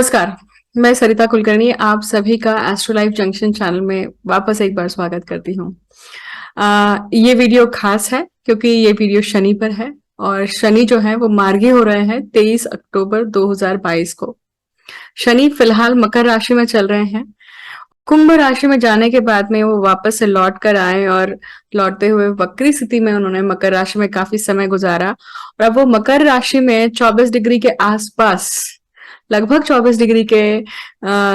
नमस्कार। मैं सरिता कुलकर्णी आप सभी का एस्ट्रो लाइफ जंक्शन चैनल में वापस एक बार स्वागत करती हूँ। ये वीडियो खास है क्योंकि ये वीडियो शनि पर है और शनि जो है वो मार्गी हो रहे हैं 23 अक्टूबर 2022 को। शनि फिलहाल मकर राशि में चल रहे हैं। कुंभ राशि में जाने के बाद में वो वापस से लौट कर आए और लौटते हुए वक्री स्थिति में उन्होंने मकर राशि में काफी समय गुजारा और अब वो मकर राशि में 24 डिग्री के आसपास, लगभग 24 डिग्री के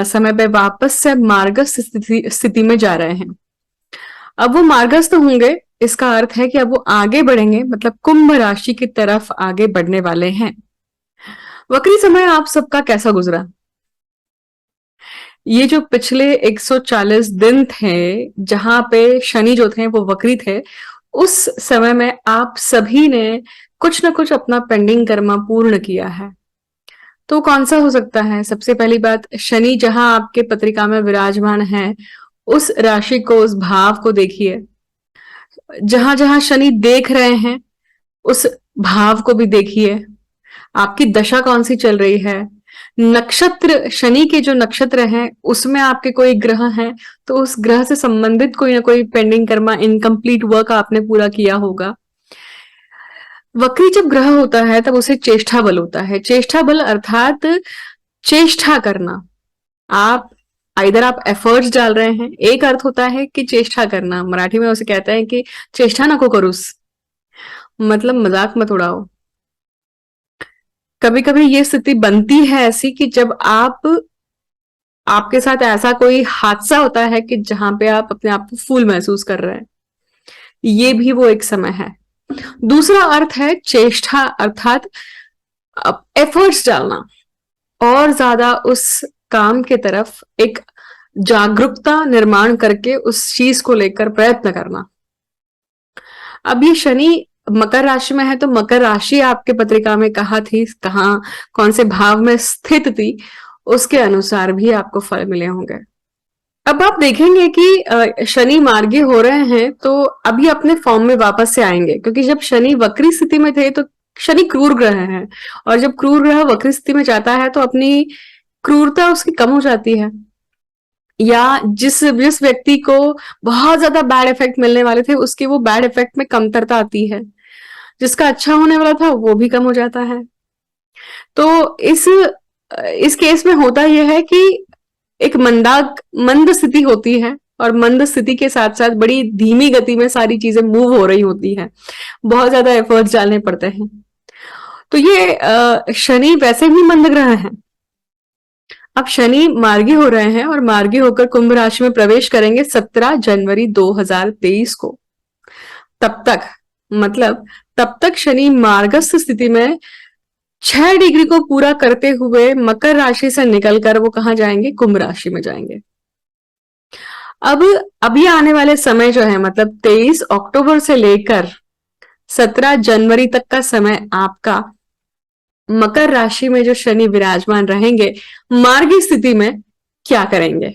समय पे वापस से मार्गस्थ स्थिति में जा रहे हैं। अब वो मार्गस्थ होंगे, इसका अर्थ है कि अब वो आगे बढ़ेंगे, मतलब कुंभ राशि की तरफ आगे बढ़ने वाले हैं। वक्री समय आप सबका कैसा गुजरा? ये जो पिछले 140 दिन थे जहां पे शनि जो थे वो वक्री थे, उस समय में आप सभी ने कुछ ना कुछ अपना पेंडिंग कर्मा पूर्ण किया है। तो कौन सा हो सकता है? सबसे पहली बात, शनि जहां आपके पत्रिका में विराजमान है उस राशि को, उस भाव को देखिए। जहां जहां शनि देख रहे हैं उस भाव को भी देखिए। आपकी दशा कौन सी चल रही है? नक्षत्र, शनि के जो नक्षत्र हैं उसमें आपके कोई ग्रह हैं तो उस ग्रह से संबंधित कोई ना कोई पेंडिंग कर्मा, इनकम्प्लीट वर्क आपने पूरा किया होगा। वक्री जब ग्रह होता है तब उसे चेष्टा बल होता है। चेष्टा बल अर्थात चेष्टा करना। आप इधर आप एफर्ट्स डाल रहे हैं। एक अर्थ होता है कि चेष्टा करना, मराठी में उसे कहते हैं कि चेष्टा नको करूस, मतलब मजाक मत उड़ाओ। कभी कभी ये स्थिति बनती है ऐसी कि जब आपके साथ ऐसा कोई हादसा होता है कि जहां पे आप अपने आप को फूल महसूस कर रहे हैं, ये भी वो एक समय है। दूसरा अर्थ है चेष्टा, अर्थात एफर्ट्स डालना और ज्यादा उस काम के तरफ एक जागरूकता निर्माण करके उस चीज को लेकर प्रयत्न करना। अब ये शनि मकर राशि में है तो मकर राशि आपके पत्रिका में कहाँ थी, कहाँ कौन से भाव में स्थित थी, उसके अनुसार भी आपको फल मिले होंगे। अब आप देखेंगे कि शनि मार्गी हो रहे हैं तो अभी अपने फॉर्म में वापस से आएंगे, क्योंकि जब शनि वक्री स्थिति में थे तो शनि क्रूर ग्रह है और जब क्रूर ग्रह वक्री स्थिति में जाता है तो अपनी क्रूरता उसकी कम हो जाती है, या जिस जिस व्यक्ति को बहुत ज्यादा बैड इफेक्ट मिलने वाले थे उसके वो बैड इफेक्ट में कमतरता आती है, जिसका अच्छा होने वाला था वो भी कम हो जाता है। तो इस केस में होता यह है कि एक मंद स्थिति होती है और मंद स्थिति के साथ साथ बड़ी धीमी गति में सारी चीजें मूव हो रही होती है, बहुत ज्यादा एफर्ट्स डालने पड़ते हैं। तो ये शनि वैसे भी मंद ग्रह है। अब शनि मार्गी हो रहे हैं और मार्गी होकर कुंभ राशि में प्रवेश करेंगे 17 जनवरी 2023 को। तब तक, मतलब तब तक शनि मार्गस्थ स्थिति में 6 डिग्री को पूरा करते हुए मकर राशि से निकलकर वो कहां जाएंगे? कुंभ राशि में जाएंगे। अब अभी आने वाले समय जो है, मतलब 23 अक्टूबर से लेकर 17 जनवरी तक का समय आपका मकर राशि में जो शनि विराजमान रहेंगे, मार्गी स्थिति में क्या करेंगे?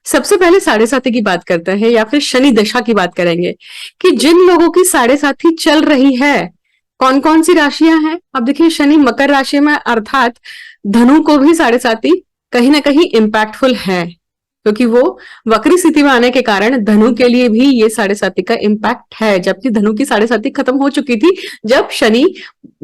सबसे पहले साढ़े साथी की बात करते हैं या फिर शनि दशा की बात करेंगे कि जिन लोगों की साढ़े साथी चल रही है, कौन कौन सी राशियां हैं। अब देखिए, शनि मकर राशि में अर्थात धनु को भी साढ़े साथी कहीं ना कहीं इम्पैक्टफुल है, क्योंकि वो वक्री स्थिति में आने के कारण धनु के लिए भी ये साढ़े साथी का इम्पैक्ट है, जबकि धनु की साढ़े साथी खत्म हो चुकी थी जब शनि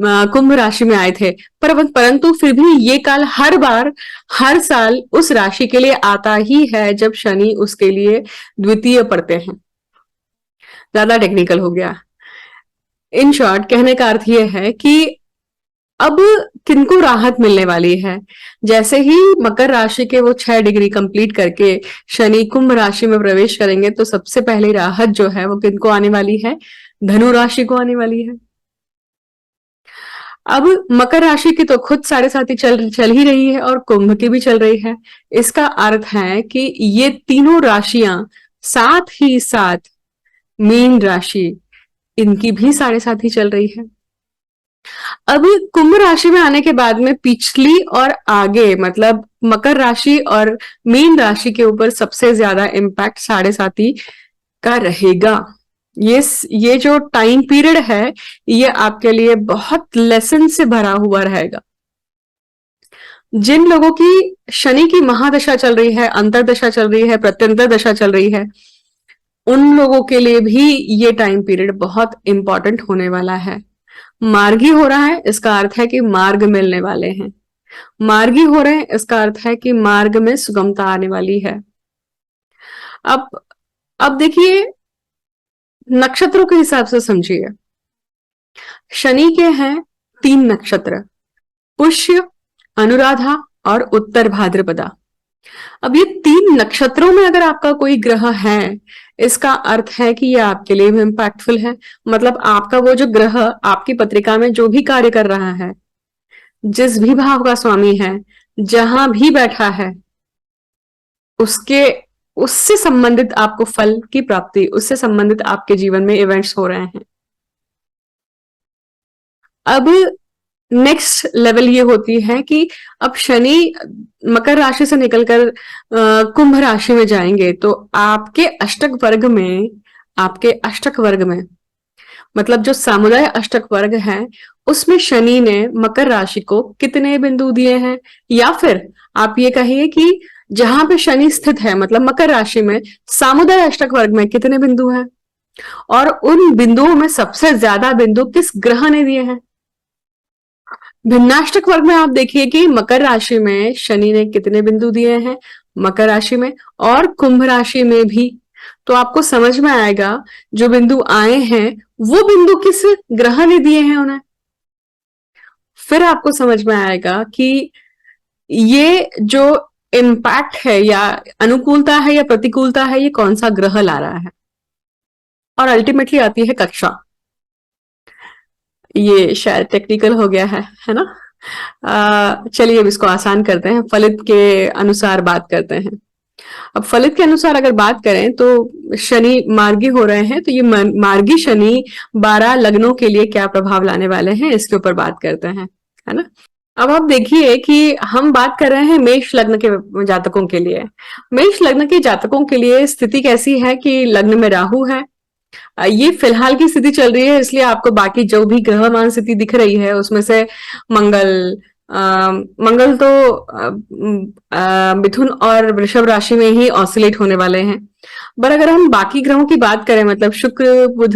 कुंभ राशि में आए थे। परंतु फिर भी ये काल हर बार, हर साल उस राशि के लिए आता ही है जब शनि उसके लिए द्वितीय पड़ते हैं। ज्यादा टेक्निकल हो गया। इन शॉर्ट कहने का अर्थ यह है कि अब किनको राहत मिलने वाली है। जैसे ही मकर राशि के वो 6 डिग्री कंप्लीट करके शनि कुंभ राशि में प्रवेश करेंगे तो सबसे पहली राहत जो है वो किनको आने वाली है? धनु राशि को आने वाली है। अब मकर राशि की तो खुद साढ़े साथी चल ही रही है और कुंभ की भी चल रही है। इसका अर्थ है कि ये तीनों राशियां साथ ही साथ मीन राशि, इनकी भी साढ़े साथी चल रही है। अब कुंभ राशि में आने के बाद में पिछली और आगे, मतलब मकर राशि और मीन राशि के ऊपर सबसे ज्यादा इम्पैक्ट साढ़े साथी का रहेगा। ये जो टाइम पीरियड है ये आपके लिए बहुत लेसन से भरा हुआ रहेगा। जिन लोगों की शनि की महादशा चल रही है, अंतरदशा चल रही है, प्रत्यंतर दशा चल रही है, उन लोगों के लिए भी ये टाइम पीरियड बहुत इंपॉर्टेंट होने वाला है। मार्गी हो रहा है, इसका अर्थ है कि मार्ग मिलने वाले हैं। मार्गी हो रहे हैं, इसका अर्थ है कि मार्ग में सुगमता आने वाली है। अब अब देखिए, नक्षत्रों के हिसाब से समझिए। शनि के हैं 3 नक्षत्र, पुष्य, अनुराधा और उत्तर भाद्रपदा। अब ये 3 नक्षत्रों में अगर आपका कोई ग्रह है, इसका अर्थ है कि ये आपके लिए भी इम्पैक्टफुल है। मतलब आपका वो जो ग्रह आपकी पत्रिका में जो भी कार्य कर रहा है, जिस भी भाव का स्वामी है, जहां भी बैठा है, उसके उससे संबंधित आपको फल की प्राप्ति, उससे संबंधित आपके जीवन में इवेंट्स हो रहे हैं। अब नेक्स्ट लेवल ये होती है कि अब शनि मकर राशि से निकलकर कुंभ राशि में जाएंगे, तो आपके अष्टक वर्ग में मतलब जो समुदाय अष्टक वर्ग है, उसमें शनि ने मकर राशि को कितने बिंदु दिए हैं, या फिर आप ये कहिए कि जहां पे शनि स्थित है मतलब मकर राशि में, सामुदाय अष्टक वर्ग में कितने बिंदु हैं, और उन बिंदुओं में सबसे ज्यादा बिंदु किस ग्रह ने दिए हैं। भिन्नाष्टक वर्ग में आप देखिए कि मकर राशि में शनि ने कितने बिंदु दिए हैं, मकर राशि में और कुंभ राशि में भी। तो आपको समझ में आएगा जो बिंदु आए हैं वो बिंदु किस ग्रह ने दिए हैं उन्हें। फिर आपको समझ में आएगा कि ये जो इम्पैक्ट है या अनुकूलता है या प्रतिकूलता है, ये कौन सा ग्रह ला रहा है। और अल्टीमेटली आती है कक्षा। ये शायद टेक्निकल हो गया है ना। चलिए अब इसको आसान करते हैं, फलित के अनुसार बात करते हैं। अब फलित के अनुसार अगर बात करें तो शनि मार्गी हो रहे हैं, तो ये मार्गी शनि 12 लग्नों के लिए क्या प्रभाव लाने वाले हैं, इसके ऊपर बात करते हैं, है ना। अब आप देखिए कि हम बात कर रहे हैं मेष लग्न के जातकों के लिए। मेष लग्न के जातकों के लिए स्थिति कैसी है कि लग्न में राहु है। ये फिलहाल की स्थिति चल रही है, इसलिए आपको बाकी जो भी ग्रहमान स्थिति दिख रही है उसमें से मंगल मंगल तो मिथुन और वृषभ राशि में ही ऑसिलेट होने वाले हैं। पर अगर हम बाकी ग्रहों की बात करें, मतलब शुक्र, बुध,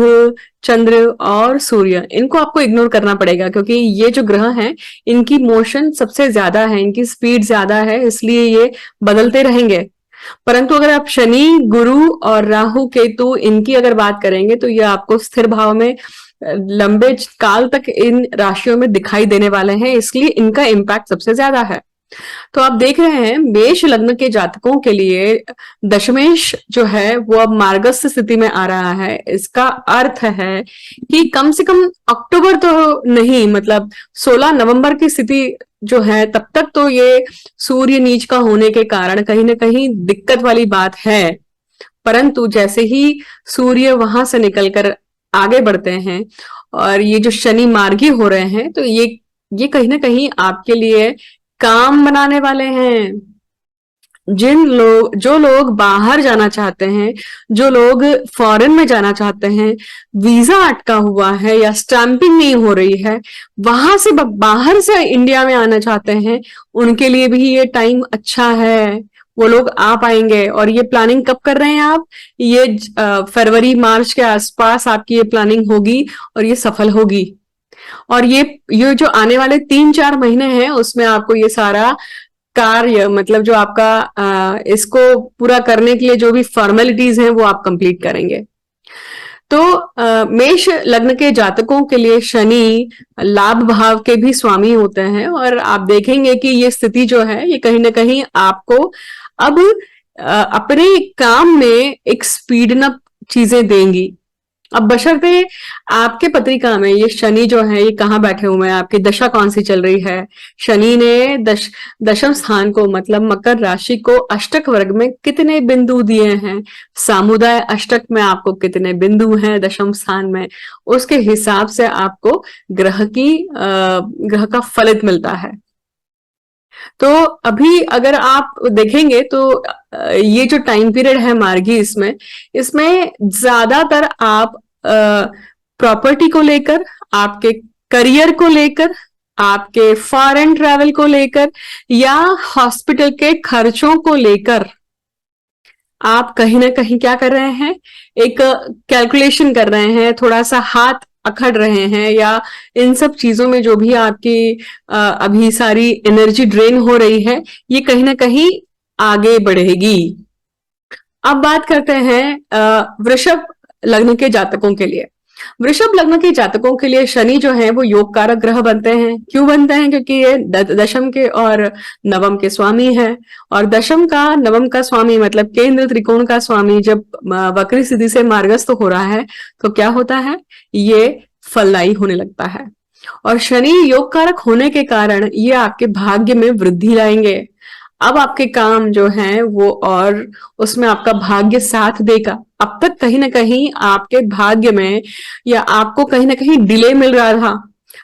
चंद्र और सूर्य, इनको आपको इग्नोर करना पड़ेगा, क्योंकि ये जो ग्रह हैं इनकी मोशन सबसे ज्यादा है, इनकी स्पीड ज्यादा है, इसलिए ये बदलते रहेंगे। परंतु अगर आप शनि, गुरु और राहु, केतु, इनकी अगर बात करेंगे तो ये आपको स्थिर भाव में लंबे काल तक इन राशियों में दिखाई देने वाले हैं, इसलिए इनका इम्पैक्ट सबसे ज्यादा है। तो आप देख रहे हैं मेष लग्न के जातकों के लिए दशमेश जो है वो अब मार्गस्थ स्थिति में आ रहा है। इसका अर्थ है कि कम से कम अक्टूबर तो नहीं, मतलब 16 नवंबर की स्थिति जो है तब तक तो ये सूर्य नीच का होने के कारण कहीं ना कहीं दिक्कत वाली बात है। परंतु जैसे ही सूर्य वहां से निकलकर आगे बढ़ते हैं और ये जो शनि मार्गी हो रहे हैं, तो ये कहीं ना कहीं आपके लिए काम बनाने वाले हैं। जो लोग बाहर जाना चाहते हैं, जो लोग फॉरेन में जाना चाहते हैं, वीजा अटका हुआ है या स्टैंपिंग नहीं हो रही है, वहां से बाहर से इंडिया में आना चाहते हैं, उनके लिए भी ये टाइम अच्छा है। वो लोग आ पाएंगे। और ये प्लानिंग कब कर रहे हैं आप, ये फरवरी मार्च के आसपास आपकी ये प्लानिंग होगी और ये सफल होगी। और ये जो आने वाले 3-4 महीने हैं उसमें आपको ये सारा कार्य, मतलब जो आपका इसको पूरा करने के लिए जो भी फॉर्मेलिटीज हैं वो आप कंप्लीट करेंगे। तो मेष लग्न के जातकों के लिए शनि लाभ भाव के भी स्वामी होते हैं, और आप देखेंगे कि ये स्थिति जो है ये कहीं ना कहीं आपको अब अपने काम में एक स्पीड अप चीजें देंगी। अब बशर्ते आपके पत्रिका में ये शनि जो है ये कहाँ बैठे हुए हैं, आपकी दशा कौन सी चल रही है। शनि ने दशम स्थान को, मतलब मकर राशि को अष्टक वर्ग में कितने बिंदु दिए हैं, सामुदाय अष्टक में आपको कितने बिंदु हैं दशम स्थान में, उसके हिसाब से आपको ग्रह का फलित मिलता है। तो अभी अगर आप देखेंगे तो ये जो टाइम पीरियड है मार्गी, इसमें ज्यादातर आप प्रॉपर्टी को लेकर, आपके करियर को लेकर, आपके फॉरेन ट्रैवल को लेकर या हॉस्पिटल के खर्चों को लेकर आप कहीं ना कहीं क्या कर रहे हैं, एक कैलकुलेशन कर रहे हैं, थोड़ा सा हाथ अखड़ रहे हैं, या इन सब चीजों में जो भी आपकी अभी सारी एनर्जी ड्रेन हो रही है, ये कहीं ना कहीं आगे बढ़ेगी। अब बात करते हैं वृषभ लग्न के जातकों के लिए। वृषभ लग्न के जातकों के लिए शनि जो है वो योग कारक ग्रह बनते हैं। क्यों बनते हैं? क्योंकि ये दशम के और नवम के स्वामी है, और दशम का नवम का स्वामी मतलब केंद्र त्रिकोण का स्वामी जब वक्री स्थिति से मार्गस्थ हो रहा है तो क्या होता है, ये फलदायी होने लगता है। और शनि योग कारक होने के कारण ये आपके भाग्य में वृद्धि लाएंगे। अब आपके काम जो हैं वो, और उसमें आपका भाग्य साथ देगा। अब तक कहीं ना कहीं आपके भाग्य में या आपको कहीं ना कहीं डिले मिल रहा था,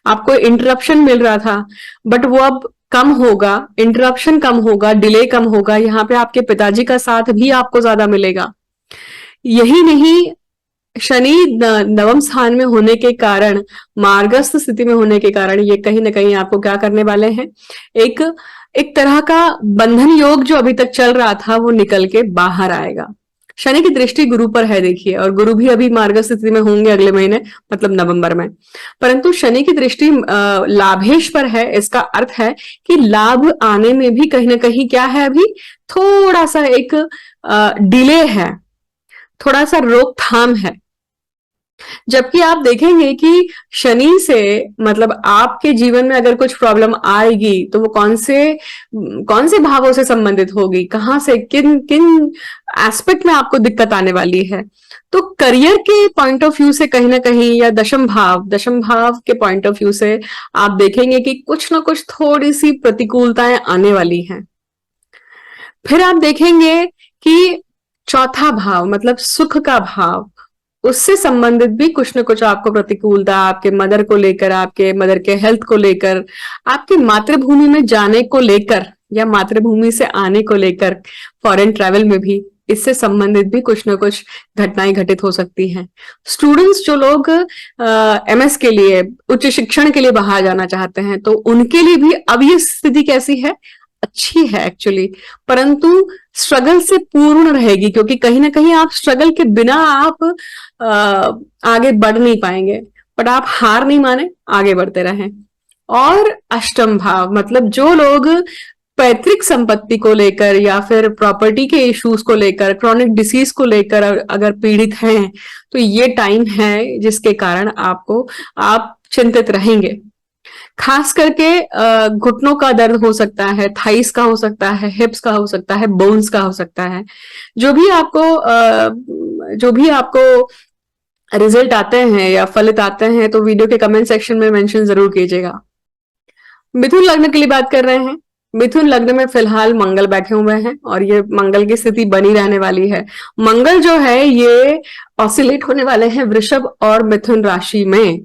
आपको इंटरप्शन मिल रहा था, बट वो अब कम होगा, इंटरप्शन कम होगा, डिले कम होगा। यहाँ पे आपके पिताजी का साथ भी आपको ज्यादा मिलेगा। यही नहीं, शनि नवम स्थान में होने के कारण, मार्गस्थ स्थिति में होने के कारण, ये कहीं ना कहीं आपको क्या करने वाले हैं, एक एक तरह का बंधन योग जो अभी तक चल रहा था वो निकल के बाहर आएगा। शनि की दृष्टि गुरु पर है देखिए, और गुरु भी अभी मार्गस्थ स्थिति में होंगे अगले महीने, मतलब नवंबर में। परंतु शनि की दृष्टि लाभेश पर है। इसका अर्थ है कि लाभ आने में भी कहीं ना कहीं क्या है, अभी थोड़ा सा एक डिले है, थोड़ा सा रोकथाम है। जबकि आप देखेंगे कि शनि से मतलब आपके जीवन में अगर कुछ प्रॉब्लम आएगी तो वो कौन से भावों से संबंधित होगी, कहां से, किन किन एस्पेक्ट में आपको दिक्कत आने वाली है। तो करियर के पॉइंट ऑफ व्यू से कहीं ना कहीं, या दशम भाव के पॉइंट ऑफ व्यू से आप देखेंगे कि कुछ ना कुछ थोड़ी सी प्रतिकूलताएं आने वाली हैं। फिर आप देखेंगे कि चौथा भाव मतलब सुख का भाव, उससे संबंधित भी कुछ न कुछ आपको प्रतिकूलता, आपके मदर को लेकर, आपके मदर के हेल्थ को लेकर, आपकी मातृभूमि में जाने को लेकर, या मातृभूमि से आने को लेकर, फॉरेन ट्रैवल में भी इससे संबंधित भी कुछ न कुछ घटनाएं घटित हो सकती हैं। स्टूडेंट्स जो लोग एमएस के लिए, उच्च शिक्षण के लिए बाहर जाना चाहते हैं, तो उनके लिए भी अब ये स्थिति कैसी है, अच्छी है एक्चुअली, परंतु स्ट्रगल से पूर्ण रहेगी, क्योंकि कहीं ना कहीं आप स्ट्रगल के बिना आप आगे बढ़ नहीं पाएंगे। बट आप हार नहीं माने, आगे बढ़ते रहें। और अष्टम भाव मतलब जो लोग पैतृक संपत्ति को लेकर या फिर प्रॉपर्टी के इश्यूज को लेकर, क्रॉनिक डिसीज को लेकर अगर पीड़ित हैं, तो ये टाइम है जिसके कारण आप चिंतित रहेंगे। खास करके घुटनों का दर्द हो सकता है, थाइस का हो सकता है, हिप्स का हो सकता है, बोन्स का हो सकता है। जो भी आपको रिजल्ट आते हैं या फलित आते हैं तो वीडियो के कमेंट सेक्शन में मेंशन जरूर कीजिएगा। मिथुन लग्न के लिए बात कर रहे हैं। मिथुन लग्न में फिलहाल मंगल बैठे हुए हैं और ये मंगल की स्थिति बनी रहने वाली है। मंगल जो है ये ऑसिलेट होने वाले हैं वृषभ और मिथुन राशि में।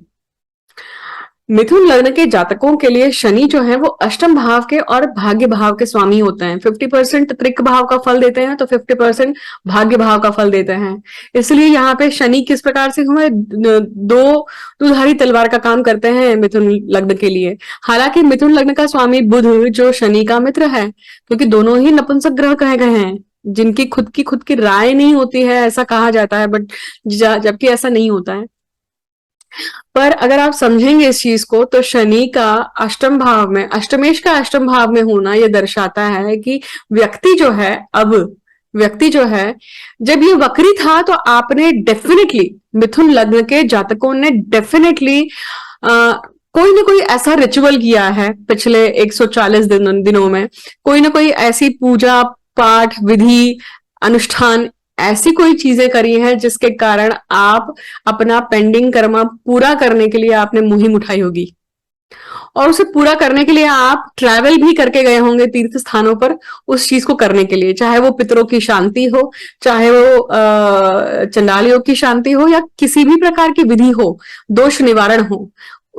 मिथुन लग्न के जातकों के लिए शनि जो है वो अष्टम भाव के और भाग्य भाव के स्वामी होते हैं। 50% त्रिक भाव का फल देते हैं तो 50% भाग्य भाव का फल देते हैं। इसलिए यहाँ पे शनि किस प्रकार से हुए, दो दुधारी तलवार का काम करते हैं मिथुन लग्न के लिए। हालांकि मिथुन लग्न का स्वामी बुध जो शनि का मित्र है, क्योंकि दोनों ही नपुंसक ग्रह कहे गए हैं जिनकी खुद की राय नहीं होती है, ऐसा कहा जाता है, बट जबकि ऐसा नहीं होता है। पर अगर आप समझेंगे इस चीज को तो शनि का अष्टम भाव में, अष्टमेश का अष्टम भाव में होना यह दर्शाता है कि व्यक्ति जो है जब ये वक्री था तो आपने डेफिनेटली, मिथुन लग्न के जातकों ने डेफिनेटली कोई ना कोई ऐसा रिचुअल किया है पिछले 140 दिनों में, कोई ना कोई ऐसी पूजा पाठ विधि अनुष्ठान, ऐसी कोई चीजें करी हैं जिसके कारण आप अपना पेंडिंग कर्म पूरा करने के लिए आपने मुहिम उठाई होगी, और उसे पूरा करने के लिए आप ट्रैवल भी करके गए होंगे तीर्थ स्थानों पर उस चीज को करने के लिए, चाहे वो पितरों की शांति हो, चाहे वो चंडाल योग की शांति हो, या किसी भी प्रकार की विधि हो, दोष निवारण हो।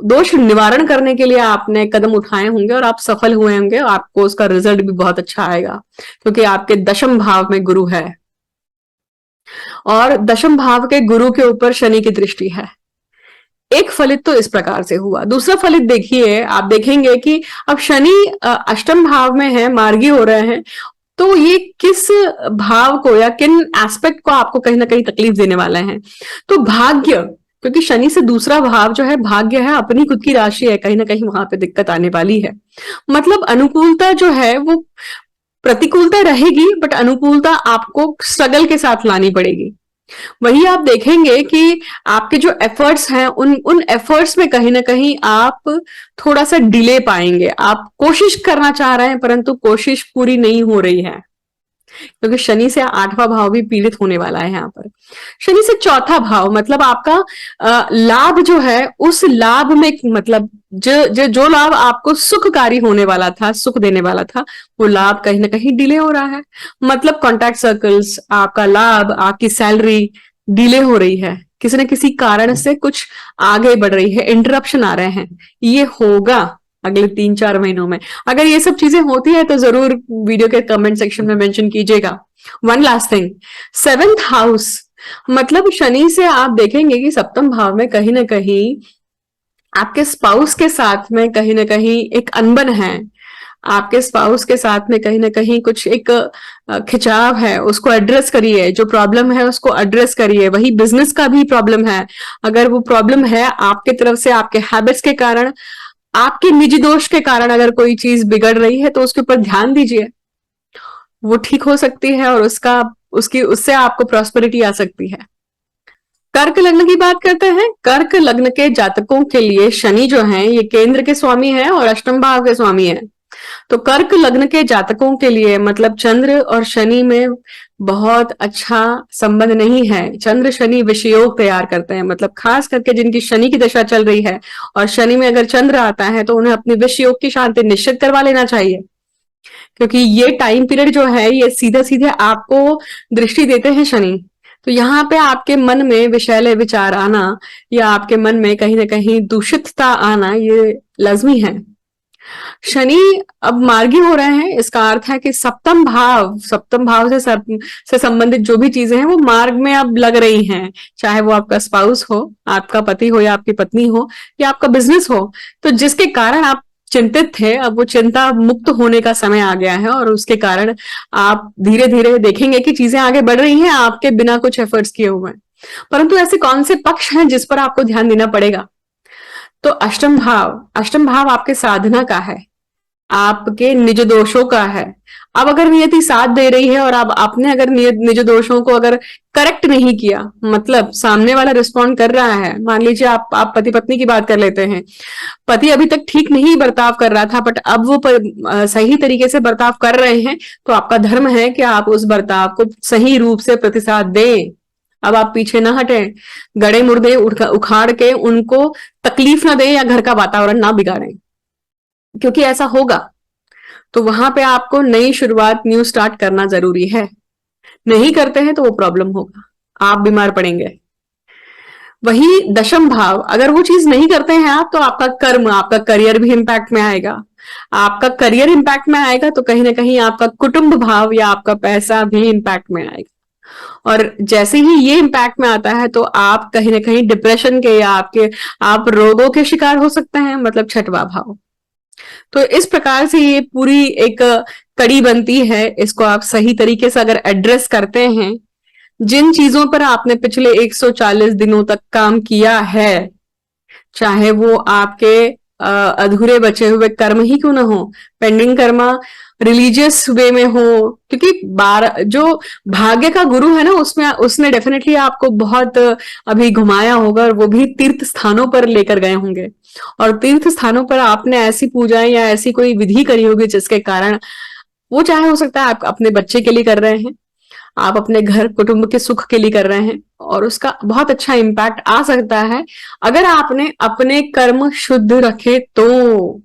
दोष निवारण करने के लिए आपने कदम उठाए होंगे और आप सफल हुए होंगे, आपको उसका रिजल्ट भी बहुत अच्छा आएगा, क्योंकि आपके दशम भाव में गुरु है और दशम भाव के गुरु के ऊपर शनि की दृष्टि है। एक फलित तो इस प्रकार से हुआ। दूसरा फलित देखिए, आप देखेंगे कि अब शनि अष्टम भाव में है, मार्गी हो रहे हैं, तो ये किस भाव को या किन एस्पेक्ट को आपको कहीं ना कहीं तकलीफ देने वाला है? तो भाग्य, क्योंकि शनि से दूसरा भाव जो है भाग्य है, अपनी खुद की राशि है, कहीं ना कहीं वहां पे दिक्कत आने वाली है। मतलब अनुकूलता जो है वो, प्रतिकूलता रहेगी बट अनुकूलता आपको स्ट्रगल के साथ लानी पड़ेगी। वही आप देखेंगे कि आपके जो एफर्ट्स हैं उन एफर्ट्स में कहीं ना कहीं आप थोड़ा सा डिले पाएंगे। आप कोशिश करना चाह रहे हैं परंतु कोशिश पूरी नहीं हो रही है, क्योंकि शनि से आठवां भाव भी पीड़ित होने वाला है यहाँ पर। शनि से चौथा भाव मतलब आपका लाभ जो है, उस लाभ में मतलब जो लाभ आपको सुखकारी होने वाला था, सुख देने वाला था, वो लाभ कहीं ना कहीं डिले हो रहा है। मतलब कॉन्टैक्ट सर्कल्स, आपका लाभ, आपकी सैलरी डिले हो रही है, किसी न किसी कारण से कुछ आगे बढ़ रही है, इंटरप्शन आ रहे हैं। ये होगा अगले 3-4 महीनों में। अगर ये सब चीजें होती है तो जरूर वीडियो के कमेंट सेक्शन में मेंशन कीजिएगा। One last thing, 7th house, मतलब शनि से आप देखेंगे कि सप्तम भाव में कहीं ना कहीं आपके स्पाउस के साथ में कहीं ना कहीं एक अनबन है। आपके स्पाउस के साथ में कहीं ना कहीं कुछ एक खिंचाव है, उसको एड्रेस करिए। जो प्रॉब्लम है उसको एड्रेस करिए। वही बिजनेस का भी प्रॉब्लम है, अगर वो प्रॉब्लम है आपके तरफ से, आपके हैबिट्स के कारण, आपके निजी दोष के कारण अगर कोई चीज बिगड़ रही है तो उसके ऊपर ध्यान दीजिए, वो ठीक हो सकती है और उससे आपको प्रॉस्पेरिटी आ सकती है। कर्क लग्न की बात करते हैं। कर्क लग्न के जातकों के लिए शनि जो है ये केंद्र के स्वामी है और अष्टम भाव के स्वामी है। तो कर्क लग्न के जातकों के लिए मतलब चंद्र और शनि में बहुत अच्छा संबंध नहीं है। चंद्र शनि विषयोग तैयार करते हैं, मतलब खास करके जिनकी शनि की दशा चल रही है और शनि में अगर चंद्र आता है तो उन्हें अपनी विषयोग की शांति निश्चित करवा लेना चाहिए, क्योंकि ये टाइम पीरियड जो है ये सीधे सीधे आपको दृष्टि देते हैं शनि। तो यहाँ पे आपके मन में विषैले विचार आना या आपके मन में कहीं ना कहीं दूषितता आना ये लाजमी है। शनि अब मार्गी हो रहे हैं, इसका अर्थ है कि सप्तम भाव से संबंधित जो भी चीजें हैं वो मार्ग में अब लग रही हैं, चाहे वो आपका स्पाउस हो, आपका पति हो या आपकी पत्नी हो या आपका बिजनेस हो। तो जिसके कारण आप चिंतित थे, अब वो चिंता मुक्त होने का समय आ गया है और उसके कारण आप धीरे धीरे देखेंगे कि चीजें आगे बढ़ रही हैं आपके बिना कुछ एफर्ट्स किए हुए। परंतु ऐसे कौन से पक्ष हैं जिस पर आपको ध्यान देना पड़ेगा? तो अष्टम भाव आपके साधना का है, आपके निज दोषों का है। अब अगर नियति साथ दे रही है और आप आपने अगर निज दोषों को अगर करेक्ट नहीं किया, मतलब सामने वाला रिस्पॉन्ड कर रहा है, मान लीजिए आप पति पत्नी की बात कर लेते हैं, पति अभी तक ठीक नहीं बर्ताव कर रहा था बट अब वो सही तरीके से बर्ताव कर रहे हैं, तो आपका धर्म है कि आप उस बर्ताव को सही रूप से प्रतिसाद दें। अब आप पीछे ना हटें, गड़े मुर्दे उखाड़ के उनको तकलीफ ना दें या घर का वातावरण ना बिगाड़ें, क्योंकि ऐसा होगा तो वहां पे आपको नई शुरुआत, न्यू स्टार्ट करना जरूरी है। नहीं करते हैं तो वो प्रॉब्लम होगा, आप बीमार पड़ेंगे। वही दशम भाव, अगर वो चीज नहीं करते हैं आप तो आपका कर्म, आपका करियर भी इंपैक्ट में आएगा। आपका करियर इंपैक्ट में आएगा तो कहीं ना कहीं आपका कुटुंब भाव या आपका पैसा भी इंपैक्ट में आएगा। और जैसे ही ये इंपैक्ट में आता है तो आप कहीं ना कहीं डिप्रेशन के या आप रोगों के शिकार हो सकते हैं, मतलब छठवां भाव। तो इस प्रकार से ये पूरी एक कड़ी बनती है। इसको आप सही तरीके से अगर एड्रेस करते हैं, जिन चीजों पर आपने पिछले 140 दिनों तक काम किया है, चाहे वो आपके अधूरे बचे हुए कर्म ही क्यों ना हो, पेंडिंग कर्मा रिलीजियस वे में हो, क्योंकि जो भाग्य का गुरु है ना, उसने डेफिनेटली आपको बहुत अभी घुमाया होगा और वो भी तीर्थ स्थानों पर लेकर गए होंगे। और तीर्थ स्थानों पर आपने ऐसी पूजाएं या ऐसी कोई विधि करी होगी जिसके कारण, वो चाहे हो सकता है आप अपने बच्चे के लिए कर रहे हैं, आप अपने घर कुटुंब के सुख के लिए कर रहे हैं, और उसका बहुत अच्छा इम्पैक्ट आ सकता है अगर आपने अपने कर्म शुद्ध रखे तो।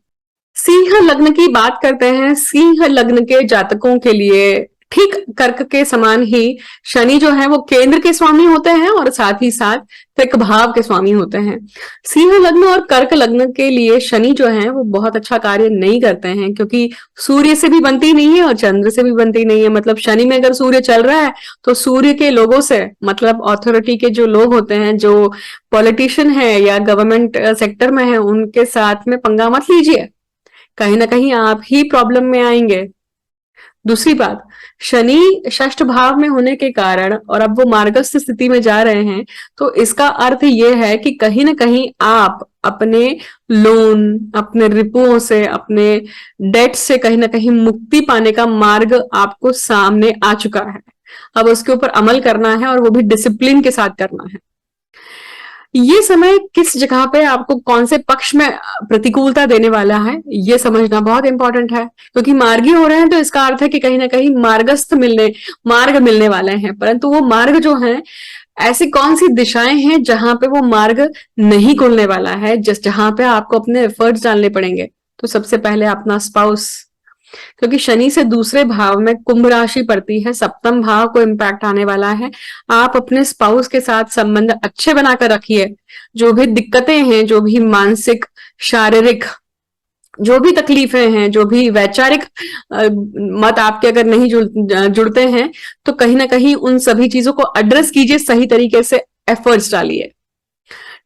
सिंह लग्न की बात करते हैं। सिंह लग्न के जातकों के लिए ठीक कर्क के समान ही शनि जो है वो केंद्र के स्वामी होते हैं और साथ ही साथ त्रिक भाव के स्वामी होते हैं। सिंह लग्न और कर्क लग्न के लिए शनि जो है वो बहुत अच्छा कार्य नहीं करते हैं, क्योंकि सूर्य से भी बनती नहीं है और चंद्र से भी बनती नहीं है। मतलब शनि में अगर सूर्य चल रहा है तो सूर्य के लोगों से, मतलब अथॉरिटी के जो लोग होते हैं, जो पॉलिटिशियन है या गवर्नमेंट सेक्टर में है, उनके साथ में पंगा मत लीजिए, कहीं ना कहीं आप ही प्रॉब्लम में आएंगे। दूसरी बात, शनि षष्ठ भाव में होने के कारण और अब वो मार्गस्थ स्थिति में जा रहे हैं, तो इसका अर्थ ये है कि कहीं ना कहीं आप अपने लोन, अपने रिपुओं से, अपने डेट से कहीं ना कहीं मुक्ति पाने का मार्ग आपको सामने आ चुका है। अब उसके ऊपर अमल करना है और वो भी डिसिप्लिन के साथ करना है। ये समय किस जगह पे आपको कौन से पक्ष में प्रतिकूलता देने वाला है, ये समझना बहुत इंपॉर्टेंट है, क्योंकि मार्गी हो रहे हैं तो इसका अर्थ है कि कहीं ना कहीं मार्ग मिलने वाले हैं, परंतु वो मार्ग जो है, ऐसी कौन सी दिशाएं हैं जहां पे वो मार्ग नहीं खुलने वाला है, जहां पे आपको अपने एफर्ट्स डालने पड़ेंगे। तो सबसे पहले अपना स्पाउस, क्योंकि शनि से दूसरे भाव में कुंभ राशि पड़ती है, सप्तम भाव को इम्पैक्ट आने वाला है। आप अपने स्पाउस के साथ संबंध अच्छे बनाकर रखिए। जो भी दिक्कतें हैं, जो भी मानसिक, शारीरिक जो भी तकलीफें हैं, जो भी वैचारिक मत आपके अगर नहीं जुड़ते हैं, तो कहीं ना कहीं उन सभी चीजों को एड्रेस कीजिए, सही तरीके से एफर्ट्स डालिए।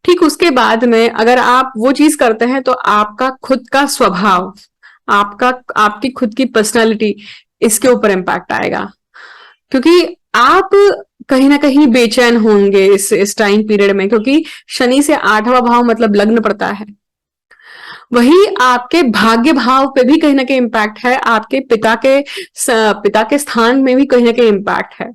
ठीक उसके बाद में अगर आप वो चीज करते हैं तो आपका खुद का स्वभाव, आपकी खुद की पर्सनालिटी, इसके ऊपर इम्पैक्ट आएगा, क्योंकि आप कहीं ना कहीं बेचैन होंगे इस टाइम पीरियड में, क्योंकि शनि से 8वां भाव मतलब लग्न पड़ता है। वही आपके भाग्य भाव पे भी कहीं ना कहीं इम्पैक्ट है, आपके पिता के स्थान में भी कहीं ना कहीं इम्पैक्ट है।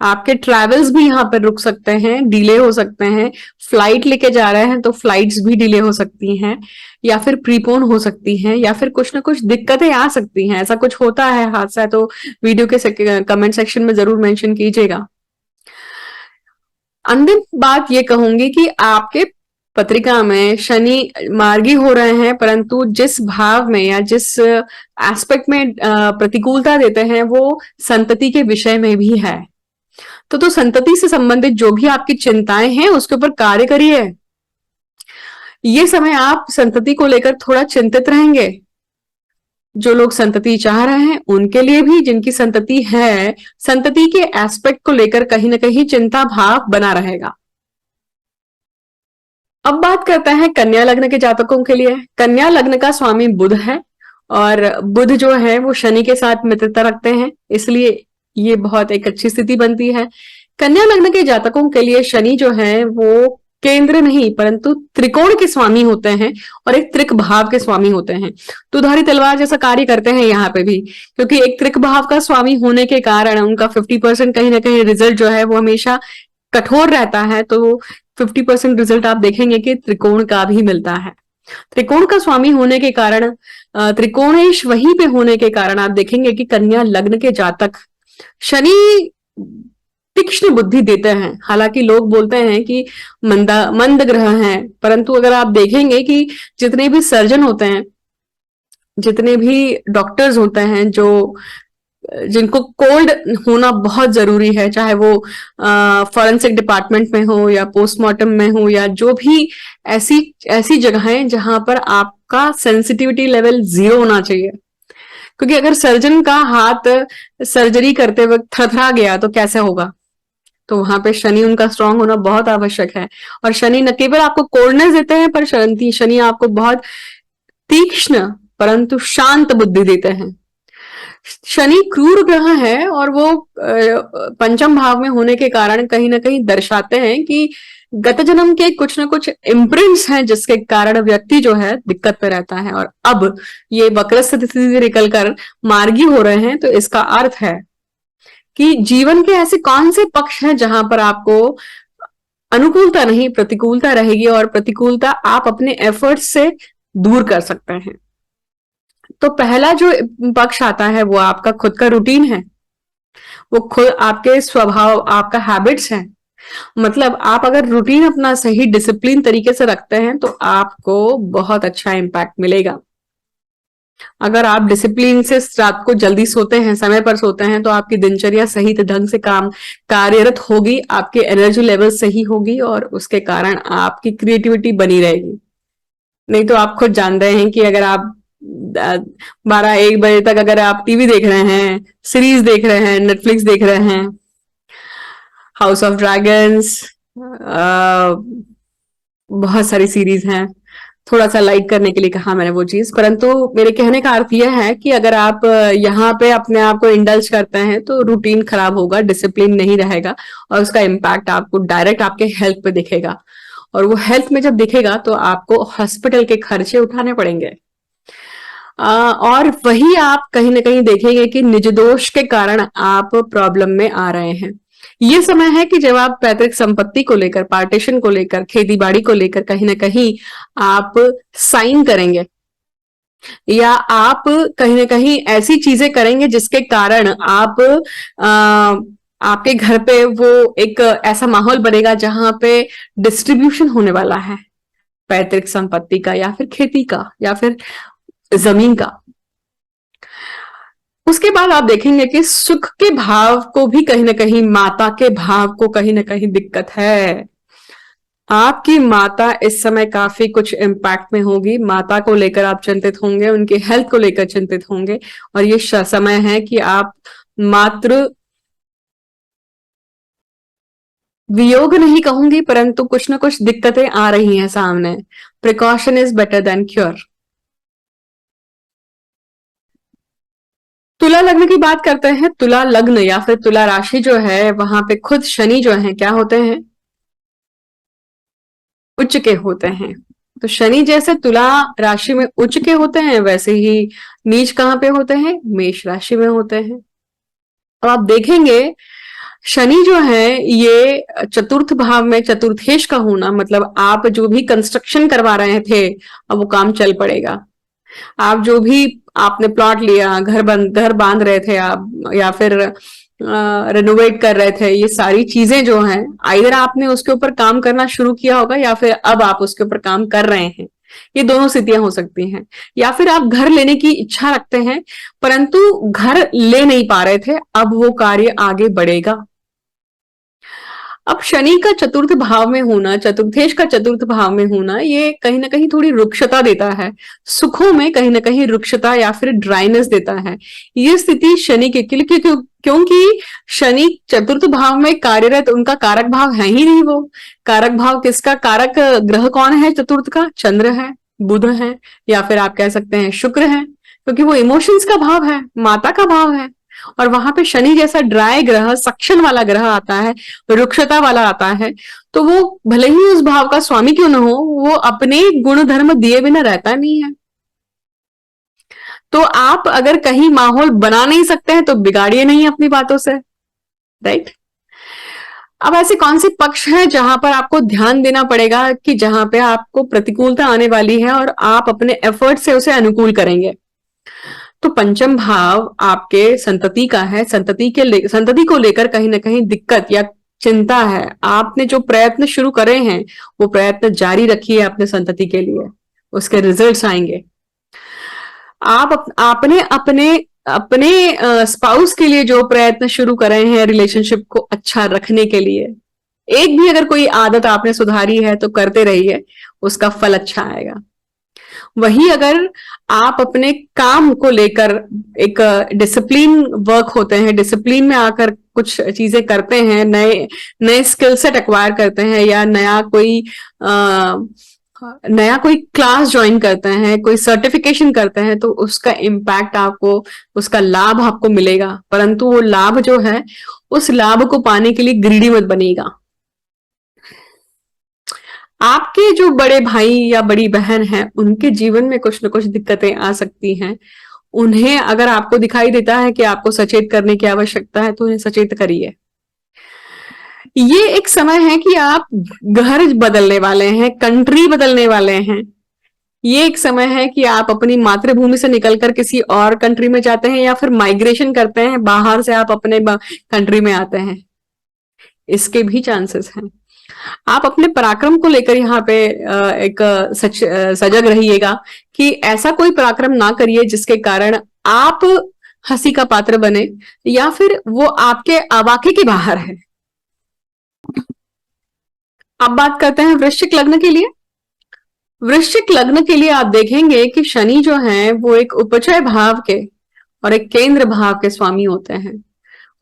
आपके ट्रैवल्स भी यहाँ पर रुक सकते हैं, डिले हो सकते हैं। फ्लाइट लेके जा रहे हैं तो फ्लाइट्स भी डिले हो सकती हैं, या फिर प्रीपोन हो सकती हैं, या फिर कुछ ना कुछ दिक्कतें आ सकती हैं। ऐसा कुछ होता है हादसा तो वीडियो के कमेंट सेक्शन में जरूर मेंशन कीजिएगा। अंतिम बात ये कहूंगी कि आपके पत्रिका में शनि मार्गी हो रहे हैं, परंतु जिस भाव में या जिस एस्पेक्ट में प्रतिकूलता देते हैं वो संतति के विषय में भी है। तो संतति से संबंधित जो भी आपकी चिंताएं हैं उसके ऊपर कार्य करिए। ये समय आप संतति को लेकर थोड़ा चिंतित रहेंगे। जो लोग संतति चाह रहे हैं उनके लिए भी, जिनकी संतति है, संतति के एस्पेक्ट को लेकर कहीं ना कहीं चिंता भाव बना रहेगा। अब बात करते हैं कन्या लग्न के जातकों के लिए। कन्या लग्न का स्वामी बुध है और बुध जो है वो शनि के साथ मित्रता रखते हैं, इसलिए ये बहुत एक अच्छी स्थिति बनती है। कन्या लग्न के जातकों के लिए शनि जो है वो केंद्र नहीं परंतु त्रिकोण के स्वामी होते हैं और एक त्रिक भाव के स्वामी होते हैं। दुधारी तलवार जैसा कार्य करते हैं यहाँ पे भी, क्योंकि एक त्रिक भाव का स्वामी होने के कारण उनका 50% कहीं ना कहीं रिजल्ट जो है वो हमेशा कठोर रहता है। तो 50% रिजल्ट आप देखेंगे कि त्रिकोण का भी मिलता है। त्रिकोण का स्वामी होने के कारण, त्रिकोणेश वहीं पे होने के कारण आप देखेंगे कि कन्या लग्न के जातक शनि तीक्ष्ण बुद्धि देते हैं। हालांकि लोग बोलते हैं कि मंद ग्रह हैं, परंतु अगर आप देखेंगे कि जितने भी सर्जन होते हैं, जितने भी डॉक्टर्स होते हैं, जिनको कोल्ड होना बहुत जरूरी है, चाहे वो फॉरेंसिक डिपार्टमेंट में हो या पोस्टमार्टम में हो या जो भी ऐसी ऐसी जगहें जहां पर आपका सेंसिटिविटी लेवल 0 होना चाहिए। क्योंकि अगर सर्जन का हाथ सर्जरी करते वक्त थरथरा गया तो कैसे होगा। तो वहां पे शनि उनका स्ट्रांग होना बहुत आवश्यक है। और शनि न केवल आपको कोल्डनेस देते हैं, पर शनि आपको बहुत तीक्ष्ण परंतु शांत बुद्धि देते हैं। शनि क्रूर ग्रह है और वो पंचम भाव में होने के कारण कहीं ना कहीं दर्शाते हैं कि गत जन्म के कुछ ना कुछ इम्प्रिंट्स हैं, जिसके कारण व्यक्ति जो है दिक्कत पे रहता है। और अब ये वक्र स्थिति से निकलकर मार्गी हो रहे हैं, तो इसका अर्थ है कि जीवन के ऐसे कौन से पक्ष हैं जहां पर आपको अनुकूलता नहीं प्रतिकूलता रहेगी, और प्रतिकूलता आप अपने एफर्ट्स से दूर कर सकते हैं। तो पहला जो पक्ष आता है वो आपका खुद का रूटीन है, वो खुद आपके स्वभाव, आपका हैबिट्स है। मतलब आप अगर रूटीन अपना सही डिसिप्लिन तरीके से रखते हैं तो आपको बहुत अच्छा इम्पैक्ट मिलेगा। अगर आप डिसिप्लिन से रात को जल्दी सोते हैं, समय पर सोते हैं, तो आपकी दिनचर्या सही ढंग से काम कार्यरत होगी, आपकी एनर्जी लेवल सही होगी और उसके कारण आपकी क्रिएटिविटी बनी रहेगी। नहीं तो आप खुद जान रहे हैं कि अगर आप 12-1 बजे तक अगर आप टीवी देख रहे हैं, सीरीज देख रहे हैं, नेटफ्लिक्स देख रहे हैं, हाउस ऑफ ड्रैगन्स, बहुत सारी सीरीज हैं, थोड़ा सा लाइक करने के लिए कहा मैंने वो चीज, परंतु मेरे कहने का अर्थ यह है कि अगर आप यहाँ पे अपने आप को इंडल्ज करते हैं तो रूटीन खराब होगा, डिसिप्लिन नहीं रहेगा और उसका इम्पैक्ट आपको डायरेक्ट आपके हेल्थ पे दिखेगा और वो हेल्थ में जब दिखेगा तो आपको हॉस्पिटल के खर्चे उठाने पड़ेंगे। और वही आप कहीं ना कहीं देखेंगे कि निज दोष के कारण आप प्रॉब्लम में आ रहे हैं। ये समय है कि जब आप पैतृक संपत्ति को लेकर, पार्टीशन को लेकर, खेती बाड़ी को लेकर कहीं ना कहीं आप साइन करेंगे या आप कहीं ना कहीं ऐसी चीजें करेंगे जिसके कारण आप आपके घर पे वो एक ऐसा माहौल बनेगा जहां पे डिस्ट्रीब्यूशन होने वाला है पैतृक संपत्ति का या फिर खेती का या फिर जमीन का। उसके बाद आप देखेंगे कि सुख के भाव को भी कहीं ना कहीं, माता के भाव को कहीं ना कहीं दिक्कत है। आपकी माता इस समय काफी कुछ इम्पैक्ट में होगी, माता को लेकर आप चिंतित होंगे, उनके हेल्थ को लेकर चिंतित होंगे और ये समय है कि आप मात्र वियोग नहीं कहूंगी परंतु कुछ ना कुछ दिक्कतें आ रही हैं सामने। Precaution is better than cure. तुला लग्न की बात करते हैं। तुला लग्न या फिर तुला राशि जो है वहां पे खुद शनि जो है क्या होते हैं, उच्च के होते हैं। तो शनि जैसे तुला राशि में उच्च के होते हैं वैसे ही नीच कहाँ पे होते हैं, मेष राशि में होते हैं। अब आप देखेंगे शनि जो है ये चतुर्थ भाव में, चतुर्थेश का होना मतलब आप जो भी कंस्ट्रक्शन करवा रहे थे अब वो काम चल पड़ेगा। आप जो भी आपने प्लॉट लिया, घर बांध रहे थे आप या फिर रेनोवेट कर रहे थे, ये सारी चीजें जो हैं आइदर आपने उसके ऊपर काम करना शुरू किया होगा या फिर अब आप उसके ऊपर काम कर रहे हैं। ये दोनों स्थितियां हो सकती हैं। या फिर आप घर लेने की इच्छा रखते हैं परंतु घर ले नहीं पा रहे थे, अब वो कार्य आगे बढ़ेगा। अब शनि का चतुर्थ भाव में होना, चतुर्थेश का चतुर्थ भाव में होना, ये कहीं ना कहीं थोड़ी रुक्षता देता है, सुखों में कहीं ना कहीं रुक्षता या फिर ड्राइनेस देता है। ये स्थिति शनि के क्योंकि शनि चतुर्थ भाव में कार्यरत, उनका कारक भाव है ही नहीं। वो कारक भाव किसका, कारक ग्रह कौन है चतुर्थ का, चंद्र है, बुध है या फिर आप कह सकते हैं शुक्र है, क्योंकि वो इमोशंस का भाव है, माता का भाव है। और वहां पे शनि जैसा ड्राई ग्रह, सक्शन वाला ग्रह आता है, रुक्षता वाला आता है, तो वो भले ही उस भाव का स्वामी क्यों न हो, वो अपने गुण धर्म दिए बिना रहता नहीं है। तो आप अगर कहीं माहौल बना नहीं सकते हैं तो बिगाड़िए नहीं अपनी बातों से, राइट। अब ऐसे कौन से पक्ष हैं जहां पर आपको ध्यान देना पड़ेगा कि जहां पे आपको प्रतिकूलता आने वाली है और आप अपने एफर्ट से उसे अनुकूल करेंगे। तो पंचम भाव आपके संतति का है, संतति को लेकर कहीं ना कहीं दिक्कत या चिंता है। आपने जो प्रयत्न शुरू करे हैं वो प्रयत्न जारी रखिए अपने संतति के लिए, उसके रिजल्ट्स आएंगे। आप आपने अपने अपने स्पाउस के लिए जो प्रयत्न शुरू करे हैं रिलेशनशिप को अच्छा रखने के लिए, एक भी अगर कोई आदत आपने सुधारी है तो करते रहिए, उसका फल अच्छा आएगा। वही अगर आप अपने काम को लेकर एक डिसिप्लिन वर्क होते हैं, डिसिप्लिन में आकर कुछ चीजें करते हैं, नए नए स्किल सेट एक्वायर करते हैं या नया कोई क्लास ज्वाइन करते हैं, कोई सर्टिफिकेशन करते हैं, तो उसका इम्पैक्ट आपको, उसका लाभ आपको मिलेगा। परंतु वो लाभ जो है, उस लाभ को पाने के लिए ग्रीडी मत बनिएगा। आपके जो बड़े भाई या बड़ी बहन है उनके जीवन में कुछ न कुछ दिक्कतें आ सकती हैं। उन्हें अगर आपको दिखाई देता है कि आपको सचेत करने की आवश्यकता है तो उन्हें सचेत करिए। ये एक समय है कि आप घर बदलने वाले हैं, कंट्री बदलने वाले हैं। ये एक समय है कि आप अपनी मातृभूमि से निकलकर किसी और कंट्री में जाते हैं या फिर माइग्रेशन करते हैं, बाहर से आप अपने कंट्री में आते हैं, इसके भी चांसेस हैं। आप अपने पराक्रम को लेकर यहाँ पे एक सजग रहिएगा कि ऐसा कोई पराक्रम ना करिए जिसके कारण आप हंसी का पात्र बने या फिर वो आपके आवाके के बाहर है। अब बात करते हैं वृश्चिक लग्न के लिए। वृश्चिक लग्न के लिए आप देखेंगे कि शनि जो है वो एक उपचय भाव के और एक केंद्र भाव के स्वामी होते हैं।